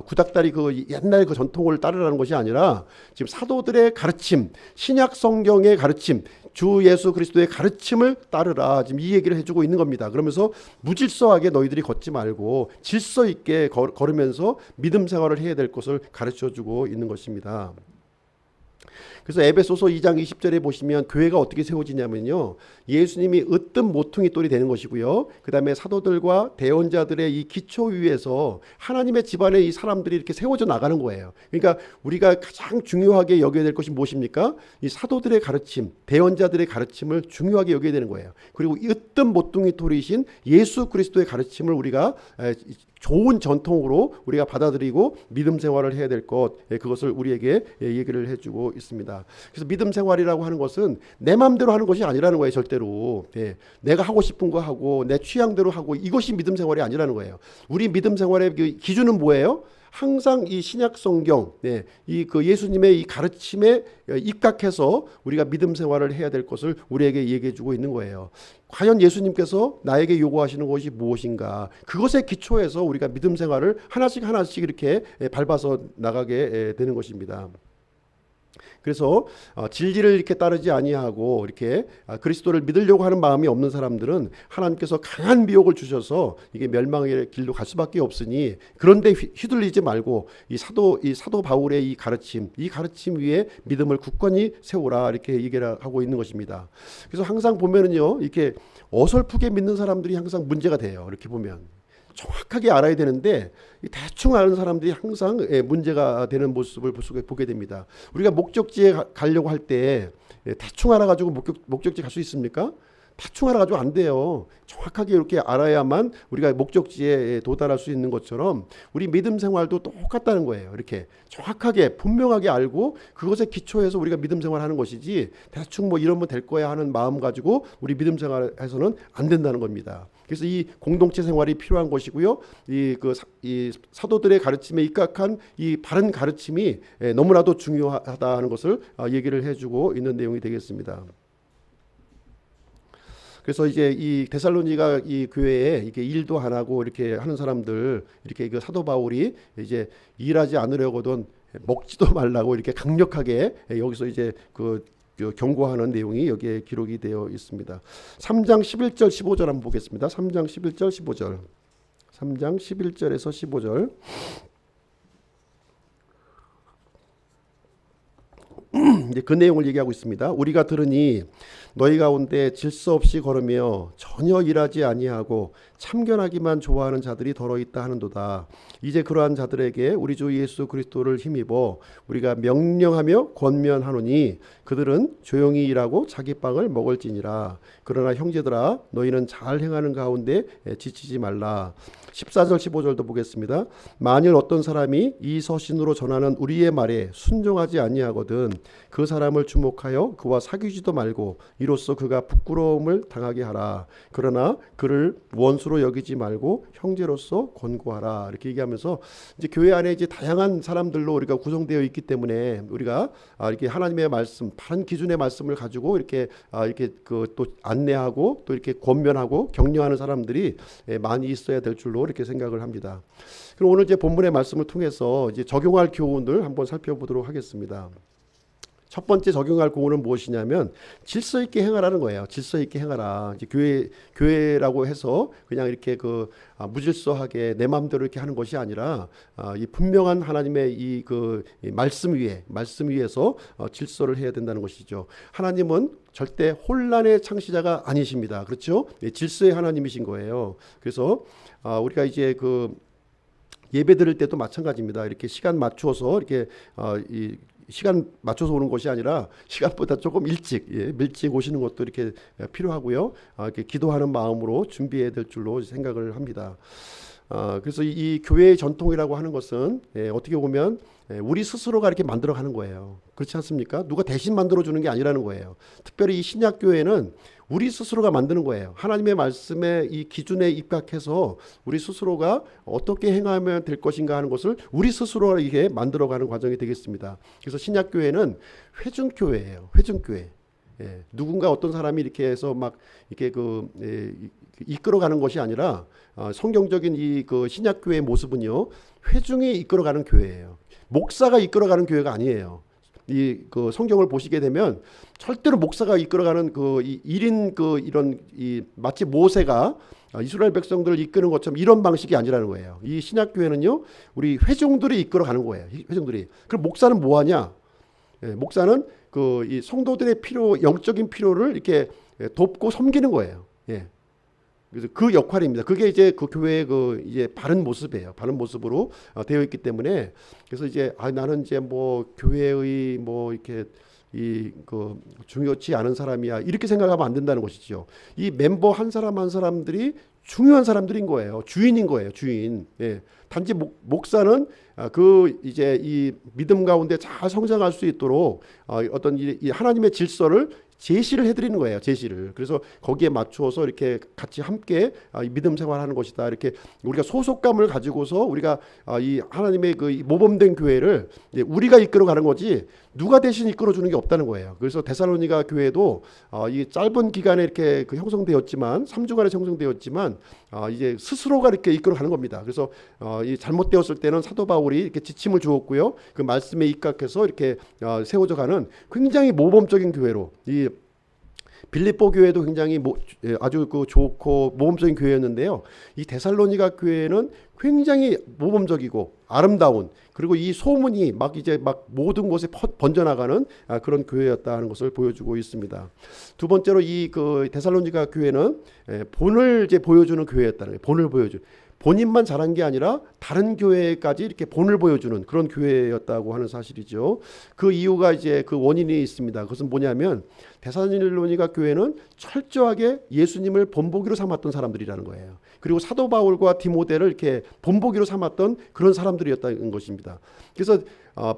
구닥다리 옛날 그 전통을 따르라는 것이 아니라 지금 사도들의 가르침, 신약 성경의 가르침, 주 예수 그리스도의 가르침을 따르라. 지금 이 얘기를 해주고 있는 겁니다. 그러면서 무질서하게 너희들이 걷지 말고 질서 있게 걸으면서 믿음 생활을 해야 될 것을 가르쳐주고 있는 것입니다. 그래서 에베소서 2장 20절에 보시면 교회가 어떻게 세워지냐면요. 예수님이 으뜸 모퉁이 돌이 되는 것이고요. 그 다음에 사도들과 대언자들의 이 기초 위에서 하나님의 집안에 이 사람들이 이렇게 세워져 나가는 거예요. 그러니까 우리가 가장 중요하게 여겨야 될 것이 무엇입니까? 이 사도들의 가르침, 대언자들의 가르침을 중요하게 여겨야 되는 거예요. 그리고 이 으뜸 모퉁이 돌이신 예수 그리스도의 가르침을 우리가 좋은 전통으로 우리가 받아들이고 믿음 생활을 해야 될 것, 그것을 우리에게 얘기를 해주고 있습니다. 그래서 믿음 생활이라고 하는 것은 내 마음대로 하는 것이 아니라는 거예요. 절대로. 내가 하고 싶은 거 하고 내 취향대로 하고 이것이 믿음 생활이 아니라는 거예요. 우리 믿음 생활의 기준은 뭐예요? 항상 이 신약 성경, 이 그 예수님의 이 가르침에 입각해서 우리가 믿음 생활을 해야 될 것을 우리에게 얘기해 주고 있는 거예요. 과연 예수님께서 나에게 요구하시는 것이 무엇인가? 그것에 기초해서 우리가 믿음 생활을 하나씩 하나씩 이렇게 밟아서 나가게 되는 것입니다. 그래서 진리를 이렇게 따르지 아니하고 이렇게 그리스도를 믿으려고 하는 마음이 없는 사람들은 하나님께서 강한 미혹을 주셔서 이게 멸망의 길로 갈 수밖에 없으니, 그런데 휘둘리지 말고 이 사도 바울의 이 가르침 위에 믿음을 굳건히 세우라, 이렇게 얘기를 하고 있는 것입니다. 그래서 항상 보면은요, 이렇게 어설프게 믿는 사람들이 항상 문제가 돼요. 이렇게 보면 정확하게 알아야 되는데 대충 아는 사람들이 항상 문제가 되는 모습을 보게 됩니다. 우리가 목적지에 가려고 할 때 대충 알아가지고 목적지 갈 수 있습니까? 대충 알아가지고 안 돼요. 정확하게 이렇게 알아야만 우리가 목적지에 도달할 수 있는 것처럼 우리 믿음 생활도 똑같다는 거예요. 이렇게 정확하게 분명하게 알고 그것에 기초해서 우리가 믿음 생활하는 것이지, 대충 뭐 이러면 될 거야 하는 마음 가지고 우리 믿음 생활해서는 안 된다는 겁니다. 그래서 이 공동체 생활이 필요한 것이고요. 이 사도들의 가르침에 입각한 이 바른 가르침이 너무나도 중요하다는 것을 얘기를 해주고 있는 내용이 되겠습니다. 그래서 이제 이 데살로니가 이 교회에 이렇게 일도 안 하고 이렇게 하는 사람들, 이렇게 그 사도 바울이 이제 일하지 않으려거든 먹지도 말라고 이렇게 강력하게 여기서 이제 그 경고하는 내용이 여기에 기록이 되어 있습니다. 3장 11절 15절 한번 보겠습니다. 3장 11절 15절. 3장 11절에서 15절. 이제 그 내용을 얘기하고 있습니다. 우리가 들으니 너희 가운데 질서 없이 걸으며 전혀 일하지 아니하고 참견하기만 좋아하는 자들이 더러 있다 하는도다. 이제 그러한 자들에게 우리 주 예수 그리스도를 힘입어 우리가 명령하며 권면하노니 그들은 조용히 일하고 자기 빵을 먹을지니라. 그러나 형제들아, 너희는 잘 행하는 가운데 지치지 말라. 14절 15절도 보겠습니다. 만일 어떤 사람이 이 서신으로 전하는 우리의 말에 순종하지 아니하거든 그 사람을 주목하여 그와 사귀지도 말고 이로써 그가 부끄러움을 당하게 하라. 그러나 그를 원수로 여기지 말고 형제로서 권고하라. 이렇게 얘기하면서 이제 교회 안에 이제 다양한 사람들로 우리가 구성되어 있기 때문에 우리가 이렇게 하나님의 말씀, 바른 기준의 말씀을 가지고 이렇게 또 안내하고 또 이렇게 권면하고 격려하는 사람들이 많이 있어야 될 줄로 이렇게 생각을 합니다. 그럼 오늘 이제 본문의 말씀을 통해서 이제 적용할 교훈을 한번 살펴보도록 하겠습니다. 첫 번째 적용할 교훈은 무엇이냐면 질서 있게 행하라는 거예요. 질서 있게 행하라. 이제 교회라고 해서 그냥 이렇게 무질서하게 내 마음대로 이렇게 하는 것이 아니라 이 분명한 하나님의 이 말씀 위에서 질서를 해야 된다는 것이죠. 하나님은 절대 혼란의 창시자가 아니십니다. 그렇죠? 질서의 하나님이신 거예요. 그래서 우리가 이제 예배 드릴 때도 마찬가지입니다. 이렇게 시간 맞춰서 이렇게 시간 맞춰서 오는 것이 아니라 시간보다 조금 일찍 오시는 것도 이렇게 필요하고요. 이렇게 기도하는 마음으로 준비해야 될 줄로 생각을 합니다. 그래서 이 교회의 전통이라고 하는 것은 어떻게 보면 우리 스스로가 이렇게 만들어가는 거예요. 그렇지 않습니까? 누가 대신 만들어주는 게 아니라는 거예요. 특별히 이 신약교회는 우리 스스로가 만드는 거예요. 하나님의 말씀의 이 기준에 입각해서 우리 스스로가 어떻게 행하면 될 것인가 하는 것을 우리 스스로가 이게 만들어가는 과정이 되겠습니다. 그래서 신약교회는 회중교회예요. 회중교회. 누군가 어떤 사람이 이렇게 해서 막 이렇게 이끌어가는 것이 아니라 성경적인 이 신약교회의 모습은요, 회중이 이끌어가는 교회예요. 목사가 이끌어가는 교회가 아니에요. 이 성경을 보시게 되면 절대로 목사가 이끌어가는 이런 마치 모세가 이스라엘 백성들을 이끄는 것처럼 이런 방식이 아니라는 거예요. 이 신약교회는요, 우리 회중들이 이끌어가는 거예요. 회중들이. 그럼 목사는 뭐 하냐? 목사는 그 이 성도들의 필요, 영적인 필요를 이렇게 돕고 섬기는 거예요. 예. 그래서 그 역할입니다. 그게 이제 그 교회의 그 이제 바른 모습이에요. 바른 모습으로 되어 있기 때문에 그래서 이제 나는 이제 뭐 교회의 뭐 이렇게 이 그 중요치 않은 사람이야 이렇게 생각하면 안 된다는 것이죠. 이 멤버 한 사람 한 사람들이 중요한 사람들인 거예요. 주인인 거예요. 주인. 예. 단지 목사는 그 이제 이 믿음 가운데 잘 성장할 수 있도록 어떤 이 하나님의 질서를 제시를 해드리는 거예요. 제시를. 그래서 거기에 맞추어서 이렇게 같이 함께 믿음 생활하는 것이다. 이렇게 우리가 소속감을 가지고서 우리가 이 하나님의 그 모범된 교회를 우리가 이끌어가는 거지 누가 대신 이끌어주는 게 없다는 거예요. 그래서 데살로니가 교회도 이 짧은 기간에 이렇게 그 형성되었지만 3주간에 형성되었지만 이제 스스로가 이렇게 이끌어가는 겁니다. 그래서 이 잘못되었을 때는 사도 바울이 이렇게 지침을 주었고요. 그 말씀에 입각해서 이렇게 세워져가는 굉장히 모범적인 교회로 이 빌립보 교회도 굉장히 아주 그 좋고 모범적인 교회였는데요. 이 데살로니가 교회는 굉장히 모범적이고 아름다운 그리고 이 소문이 막 이제 막 모든 곳에 번져나가는 그런 교회였다는 것을 보여주고 있습니다. 두 번째로 이 그 데살로니가 교회는 본을 이제 보여주는 교회였다는 거예요. 본을 보여주. 본인만 잘한 게 아니라 다른 교회까지 이렇게 본을 보여주는 그런 교회였다고 하는 사실이죠. 그 이유가 이제 그 원인이 있습니다. 그것은 뭐냐면 데살로니가 교회는 철저하게 예수님을 본보기로 삼았던 사람들이라는 거예요. 그리고 사도 바울과 디모데를 이렇게 본보기로 삼았던 그런 사람들이었다는 것입니다. 그래서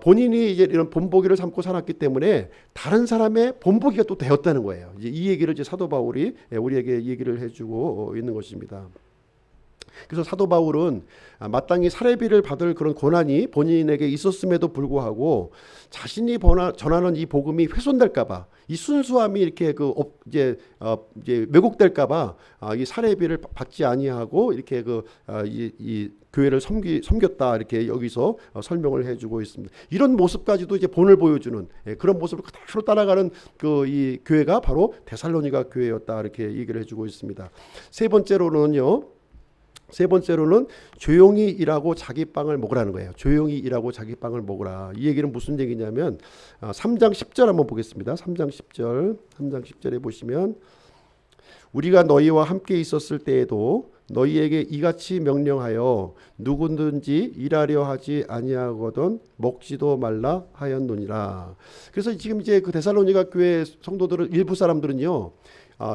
본인이 이제 이런 본보기를 삼고 살았기 때문에 다른 사람의 본보기가 또 되었다는 거예요. 이제 이 얘기를 이제 사도 바울이 우리에게 얘기를 해주고 있는 것입니다. 그래서 사도 바울은 마땅히 사례비를 받을 그런 고난이 본인에게 있었음에도 불구하고 자신이 전하는 이 복음이 훼손될까봐 이 순수함이 이렇게 이제 왜곡될까봐 이 사례비를 받지 아니하고 이렇게 이 교회를 섬겼다 이렇게 여기서 설명을 해주고 있습니다. 이런 모습까지도 이제 본을 보여주는 그런 모습을 그대로 따라가는 그 이 교회가 바로 데살로니가 교회였다 이렇게 얘기를 해주고 있습니다. 세 번째로는 조용히 일하고 자기 빵을 먹으라는 거예요. 조용히 일하고 자기 빵을 먹으라. 이 얘기는 무슨 얘기냐면 3장 10절 한번 보겠습니다. 3장 10절에 보시면 우리가 너희와 함께 있었을 때에도 너희에게 이같이 명령하여 누구든지 일하려 하지 아니하거든 먹지도 말라 하였노니라. 그래서 지금 이제 그 데살로니가 교회 성도들은 일부 사람들은요.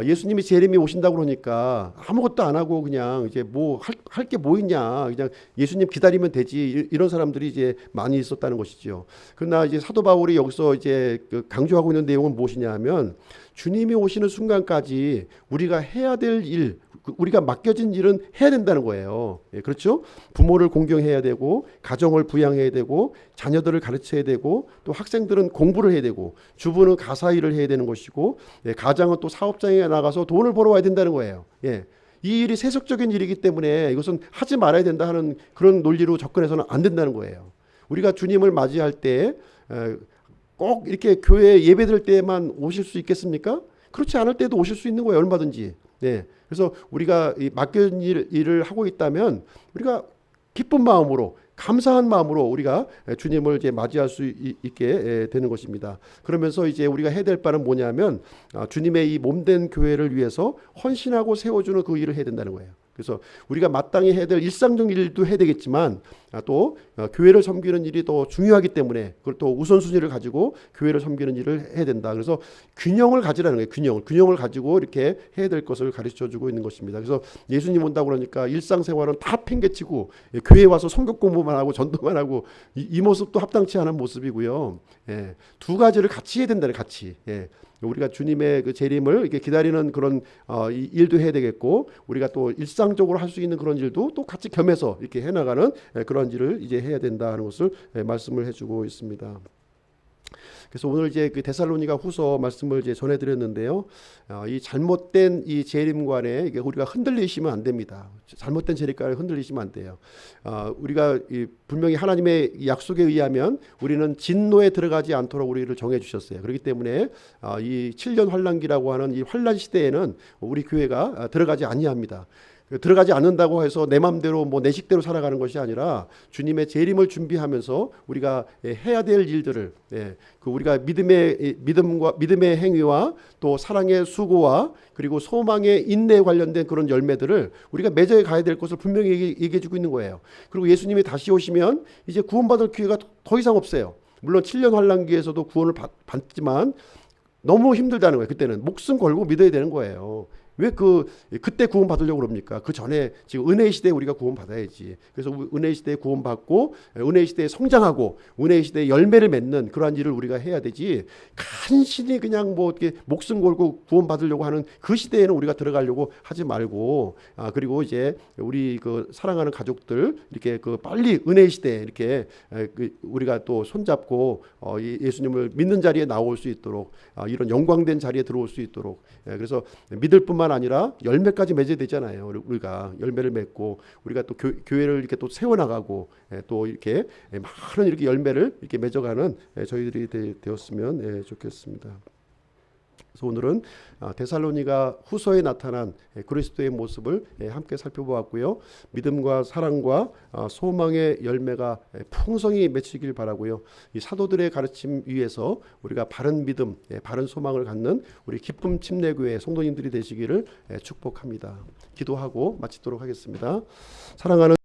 예수님이 재림이 오신다고 그러니까 아무것도 안 하고 그냥 이제 뭐 할 게 뭐 있냐 그냥 예수님 기다리면 되지 이런 사람들이 이제 많이 있었다는 것이죠. 그러나 이제 사도 바울이 여기서 이제 강조하고 있는 내용은 무엇이냐면 주님이 오시는 순간까지 우리가 해야 될 일, 우리가 맡겨진 일은 해야 된다는 거예요. 예, 그렇죠? 부모를 공경해야 되고 가정을 부양해야 되고 자녀들을 가르쳐야 되고 또 학생들은 공부를 해야 되고 주부는 가사 일을 해야 되는 것이고 가장은 또 사업장에 나가서 돈을 벌어와야 된다는 거예요. 예. 이 일이 세속적인 일이기 때문에 이것은 하지 말아야 된다 하는 그런 논리로 접근해서는 안 된다는 거예요. 우리가 주님을 맞이할 때 꼭 이렇게 교회 예배드릴 때만 오실 수 있겠습니까? 그렇지 않을 때도 오실 수 있는 거예요. 얼마든지. 네. 그래서 우리가 맡겨진 일을 하고 있다면 우리가 기쁜 마음으로 감사한 마음으로 우리가 주님을 이제 맞이할 수 있게 되는 것입니다. 그러면서 이제 우리가 해야 될 바는 뭐냐면 주님의 이 몸된 교회를 위해서 헌신하고 세워주는 그 일을 해야 된다는 거예요. 그래서 우리가 마땅히 해야 될 일상적 일도 해야 되겠지만 또 교회를 섬기는 일이 더 중요하기 때문에 그걸 또 우선순위를 가지고 교회를 섬기는 일을 해야 된다. 그래서 균형을 가지라는 거예요. 균형을 가지고 이렇게 해야 될 것을 가르쳐주고 있는 것입니다. 그래서 예수님 온다고 그러니까 일상생활은 다 팽개치고 교회에 와서 성경 공부만 하고 전도만 하고 이 모습도 합당치 않은 모습이고요. 예, 두 가지를 같이 해야 된다는 같이. 예. 우리가 주님의 그 재림을 이렇게 기다리는 그런 일도 해야 되겠고 우리가 또 일상적으로 할 수 있는 그런 일도 또 같이 겸해서 이렇게 해나가는 그런 일을 이제 해야 된다 하는 것을 말씀을 해주고 있습니다. 그래서 오늘 이제 그 데살로니가 후서 말씀을 이제 전해드렸는데요. 이 잘못된 이 재림관에 우리가 흔들리시면 안 됩니다. 잘못된 재림관에 흔들리시면 안 돼요. 우리가 분명히 하나님의 약속에 의하면 우리는 진노에 들어가지 않도록 우리를 정해 주셨어요. 그렇기 때문에 이 7년 환란기라고 하는 이 환란 시대에는 우리 교회가 들어가지 아니합니다. 들어가지 않는다고 해서 내 마음대로 뭐 내 식대로 살아가는 것이 아니라 주님의 재림을 준비하면서 우리가 해야 될 일들을 그 우리가 믿음의 행위와 또 사랑의 수고와 그리고 소망의 인내에 관련된 그런 열매들을 우리가 맺어 가야 될 것을 분명히 얘기해 주고 있는 거예요. 그리고 예수님이 다시 오시면 이제 구원받을 기회가 더 이상 없어요. 물론 7년 환란기에서도 구원을 받지만 너무 힘들다는 거예요. 그때는 목숨 걸고 믿어야 되는 거예요. 왜 그때 구원 받으려고 그럽니까? 그 전에 지금 은혜의 시대에 우리가 구원 받아야지. 그래서 은혜의 시대에 구원 받고 은혜의 시대에 성장하고 은혜의 시대에 열매를 맺는 그러한 일을 우리가 해야 되지. 간신히 그냥 뭐 이렇게 목숨 걸고 구원 받으려고 하는 그 시대에는 우리가 들어가려고 하지 말고 그리고 이제 우리 그 사랑하는 가족들 이렇게 그 빨리 은혜의 시대에 이렇게 우리가 또 손잡고 예수님을 믿는 자리에 나올 수 있도록 이런 영광된 자리에 들어올 수 있도록 그래서 믿을 뿐만 아니라 열매까지 맺어야 되잖아요. 우리가 열매를 맺고 우리가 또 교회를 이렇게 또 세워나가고 또 이렇게 많은 이렇게 열매를 이렇게 맺어가는 저희들이 되었으면 좋겠습니다. 그래서 오늘은 데살로니가 후서에 나타난 그리스도의 모습을 함께 살펴보았고요. 믿음과 사랑과 소망의 열매가 풍성히 맺히길 바라고요. 이 사도들의 가르침 위에서 우리가 바른 믿음, 바른 소망을 갖는 우리 기쁨 침례교회 성도님들이 되시기를 축복합니다. 기도하고 마치도록 하겠습니다. 사랑하는